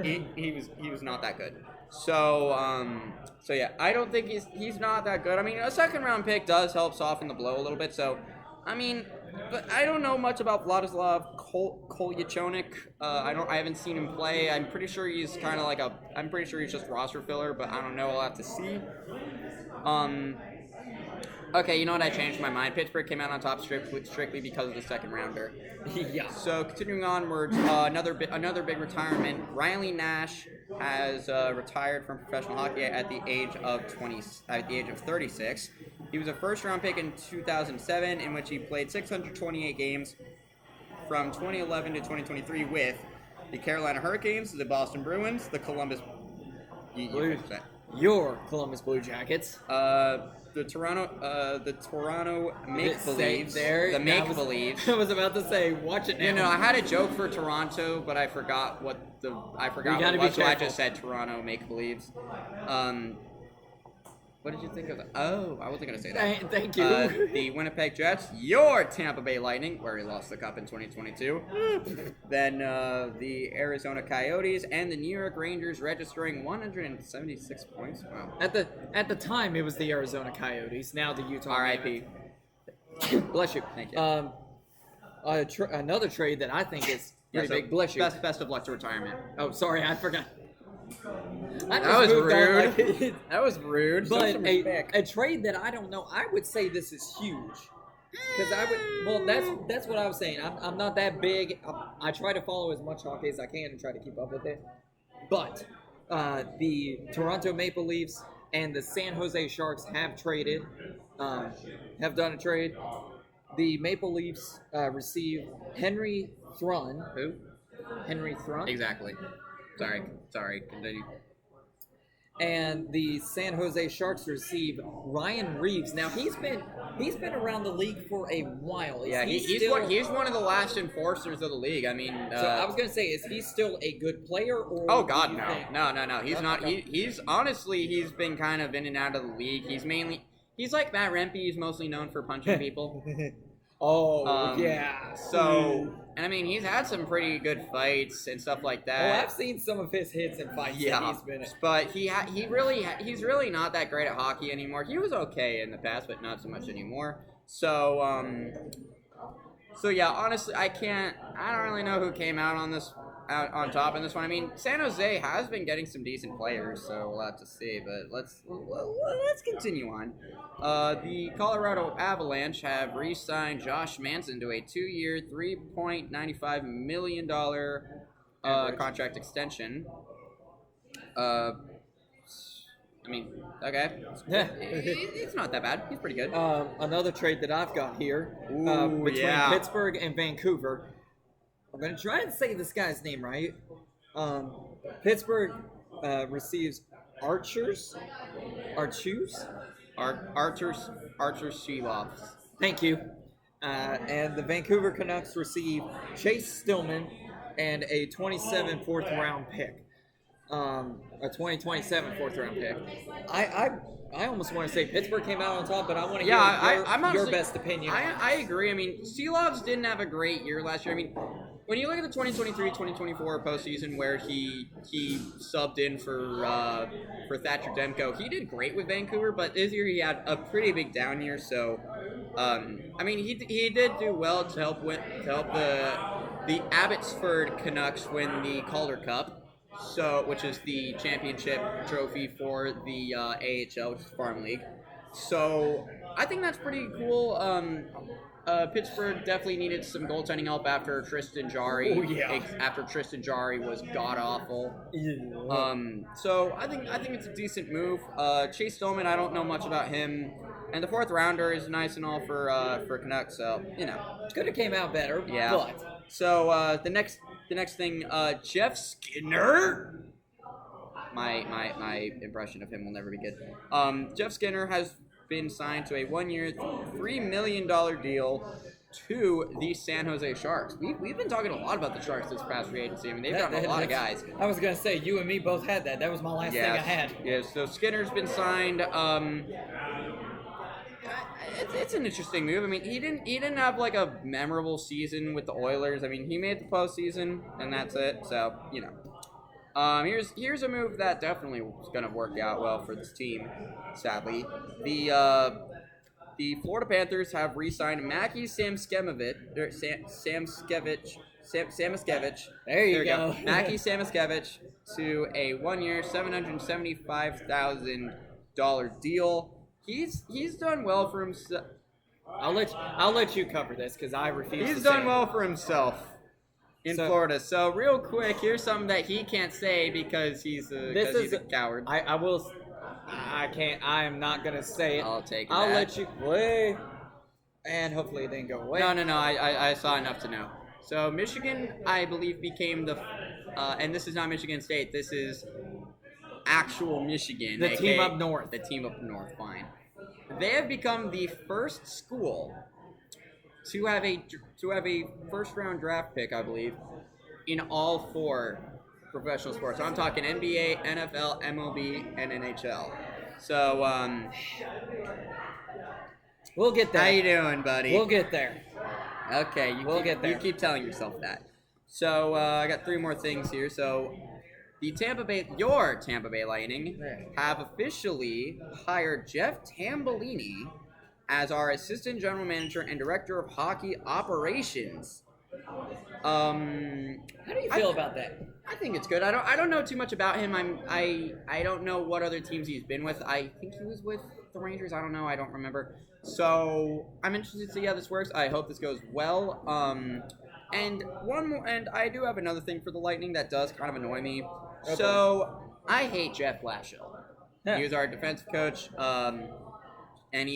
he was not that good. So yeah, I don't think he's not that good. I mean, a second round pick does help soften the blow a little bit. So, I mean, but I don't know much about Vladislav Kolyachonik. I haven't seen him play. I'm pretty sure he's kind of like I'm pretty sure he's just roster filler, but I don't know. I'll have to see. Okay, you know what? I changed my mind. Pittsburgh came out on top strictly because of the second rounder. Yeah. So continuing onwards, another big retirement. Riley Nash has retired from professional hockey at the age of 36. He was a first-round pick in 2007, in which he played 628 games from 2011 to 2023 with the Carolina Hurricanes, the Boston Bruins, the Columbus Blues. Your Columbus Blue Jackets. the Toronto Make-Believes. There, The Make-Believes. I was about to say, watch it now. You know, I had a joke for Toronto, but I forgot what You what gotta it be was, so I careful. just said Toronto Make-Believes. What did you think of that? Oh, I wasn't going to say that. Thank you. The Winnipeg Jets, your Tampa Bay Lightning, where he lost the cup in 2022. Then the Arizona Coyotes and the New York Rangers registering 176 points. Wow. At the time, it was the Arizona Coyotes. Now the Utah. R.I.P. Bless you. Thank you. Another trade that I think is pretty big. Bless you. Best of luck to retirement. Oh, sorry, I forgot. I That just was moved on rude. like- That was rude. Show But some respect. a trade that I don't know, I would say this is huge. Because that's what I was saying. I'm not that big. I try to follow as much hockey as I can and try to keep up with it. But the Toronto Maple Leafs and the San Jose Sharks have done a trade. The Maple Leafs receive Henry Thrun. Who? Henry Thrun. Exactly. Sorry. Continue. And the San Jose Sharks receive Ryan Reeves. Now he's been around the league for a while. He's one of the last enforcers of the league. I mean, So I was gonna say, is he still a good player? Or oh do God, you no. think- No. He's not. He's honestly, he's been kind of in and out of the league. He's like Matt Rempe. He's mostly known for punching people. Oh yeah. So, and I mean, he's had some pretty good fights and stuff like Oh, that. I've seen some of his hits and fights. Yeah, That he's been in. but he's really not that great at hockey anymore. He was okay in the past, but not so much anymore. So yeah, honestly, I don't really know who came out on top in this one. I mean, San Jose has been getting some decent players, so we'll have to see. But let's continue on. The Colorado Avalanche have re-signed Josh Manson to a 2-year, $3.95 million contract extension. I mean, okay. Yeah. It's not that bad. He's pretty good. Another trade that I've got here between yeah. Pittsburgh and Vancouver. I'm going to try and say this guy's name right. Pittsburgh receives Archer Sheloff. Thank you. And the Vancouver Canucks receive Chase Stillman and a 27 fourth round pick. A 2027 fourth round pick. I almost want to say Pittsburgh came out on top, but I want to hear I'm your honestly, best opinion. I agree. I mean, Seelovs didn't have a great year last year. I mean, when you look at the 2023-2024 postseason where he subbed in for Thatcher Demko, he did great with Vancouver, but this year he had a pretty big down year. So, I mean, he did do well to help the Abbotsford Canucks win the Calder Cup, which is the championship trophy for the AHL, which is Farm League. So I think that's pretty cool. Pittsburgh definitely needed some goaltending help after Tristan Jarry. Oh, yeah. After Tristan Jarry was god awful. So I think it's a decent move. Chase Stillman, I don't know much about him, and the 4th rounder is nice and all for Canucks. So Could have came out better. yeah. But So the next thing, Jeff Skinner. My impression of him will never be good. Jeff Skinner has been signed to a 1-year, $3 million deal to the San Jose Sharks. We've been talking a lot about the Sharks this past free agency. I mean, they've gotten a lot of guys. I was going to say, you and me both had that. That was my last thing I had. Yeah, so Skinner's been signed. It's an interesting move. I mean, he didn't have like a memorable season with the Oilers. I mean, he made the postseason, and that's it. So, here's a move that definitely is going to work out well for this team. Sadly, the Florida Panthers have re-signed Mackie Samoskevich. There you go. Mackie Samoskevich to a 1-year, $775,000 deal. He's done well for himself. I'll let you cover this because I refuse. He's to done say well for himself in Florida. So real quick, here's something that he can't say because he's a coward. I can't. I am not gonna say it. I'll take it. I'll let you play, and hopefully it didn't go away. No. I saw enough to know. So Michigan, I believe, became the, and this is not Michigan State. This is actual Michigan. The team up north. The team up north. Fine. They have become the first school to have a first round draft pick, I believe, in all 4 professional sports. So I'm talking NBA, NFL, MLB, and NHL. So we'll get there. How you doing, buddy? We'll get there. Okay, we'll get there. You keep telling yourself that. So I got 3 more things here. So your Tampa Bay Lightning have officially hired Jeff Tambellini as our assistant general manager and director of hockey operations. How do you feel about that? I think it's good. I don't know too much about him. I don't know what other teams he's been with. I think he was with the Rangers. I don't know. I don't remember. So I'm interested to see how this works. I hope this goes well. And one more. And I do have another thing for the Lightning that does kind of annoy me. Okay. So I hate Jeff Blashill. Yeah. He was our defensive coach. And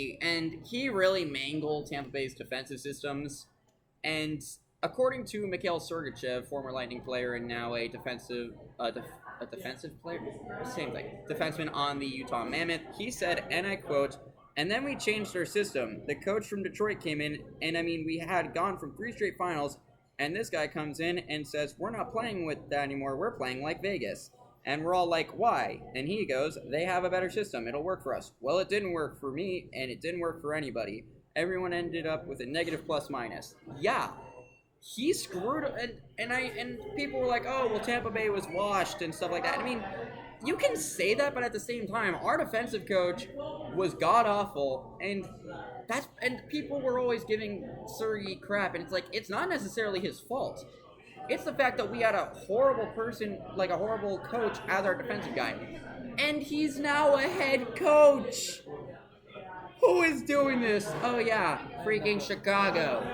he really mangled Tampa Bay's defensive systems. And according to Mikhail Sergachev, former Lightning player and now a defensive player, same thing, defenseman on the Utah Mammoth, he said, and I quote, "And then we changed our system. The coach from Detroit came in, and I mean, we had gone from 3 straight finals, and this guy comes in and says, we're not playing with that anymore. We're playing like Vegas." And we're all like, why? And he goes, they have a better system. It'll work for us. Well, it didn't work for me, and it didn't work for anybody. Everyone ended up with a negative plus minus. Yeah. He screwed, and people were like, oh, well, Tampa Bay was washed and stuff like that. I mean, you can say that, but at the same time, our defensive coach was god-awful, and people were always giving Sergei crap, and it's like, it's not necessarily his fault. It's the fact that we had a horrible person, like a horrible coach as our defensive guy. And he's now a head coach. Who is doing this? Oh, yeah, freaking Chicago.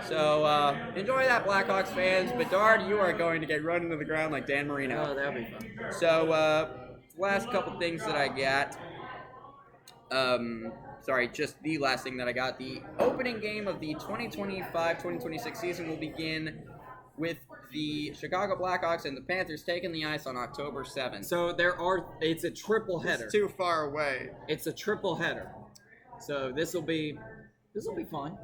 So, enjoy that, Blackhawks fans. Bedard, you are going to get run into the ground like Dan Marino. Oh, that'll be fun. So, last couple things that I got. Just the last thing that I got. The opening game of the 2025-2026 season will begin with the Chicago Blackhawks and the Panthers taking the ice on October 7th. So it's a triple header. It's too far away. It's a triple header. So this will be fun.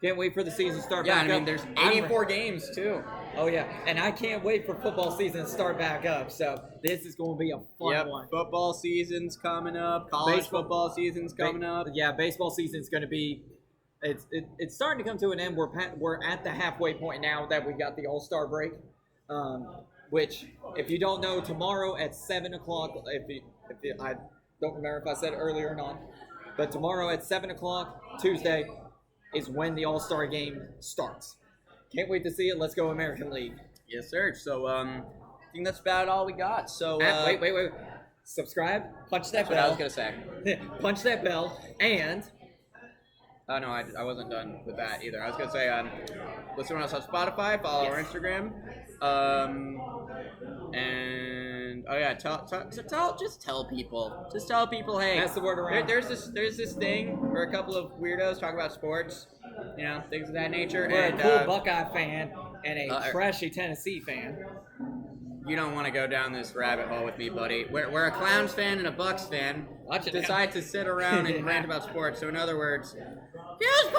Can't wait for the season to start back up. Yeah, I mean, there's 84 games, too. Oh, yeah. And I can't wait for football season to start back up. So this is going to be a fun one. Football season's coming up. College football season's coming up. Yeah, baseball season's going to be – it's starting to come to an end. We're at the halfway point now that we got the All-Star break, which, if you don't know, tomorrow at 7 o'clock – I don't remember if I said it earlier or not, but tomorrow at 7 o'clock, Tuesday – is when the All-Star game starts. Can't wait to see it. Let's go American League. Yes, sir. So, I think that's about all we got. So, Wait. Subscribe. Punch that That's what bell. I was gonna say. Punch that bell. And Oh no, I wasn't done with that either. I was gonna say, listen to us on Spotify, follow our Instagram, and just tell people, hey, pass the word around. there's this thing where a couple of weirdos talk about sports, things of that nature. We're and a cool Buckeye fan and a trashy Tennessee fan. you don't want to go down this rabbit hole with me, buddy. We're a Clowns fan and a Bucks fan. Watch it Decide to sit around and rant about sports. So in other words, Hughes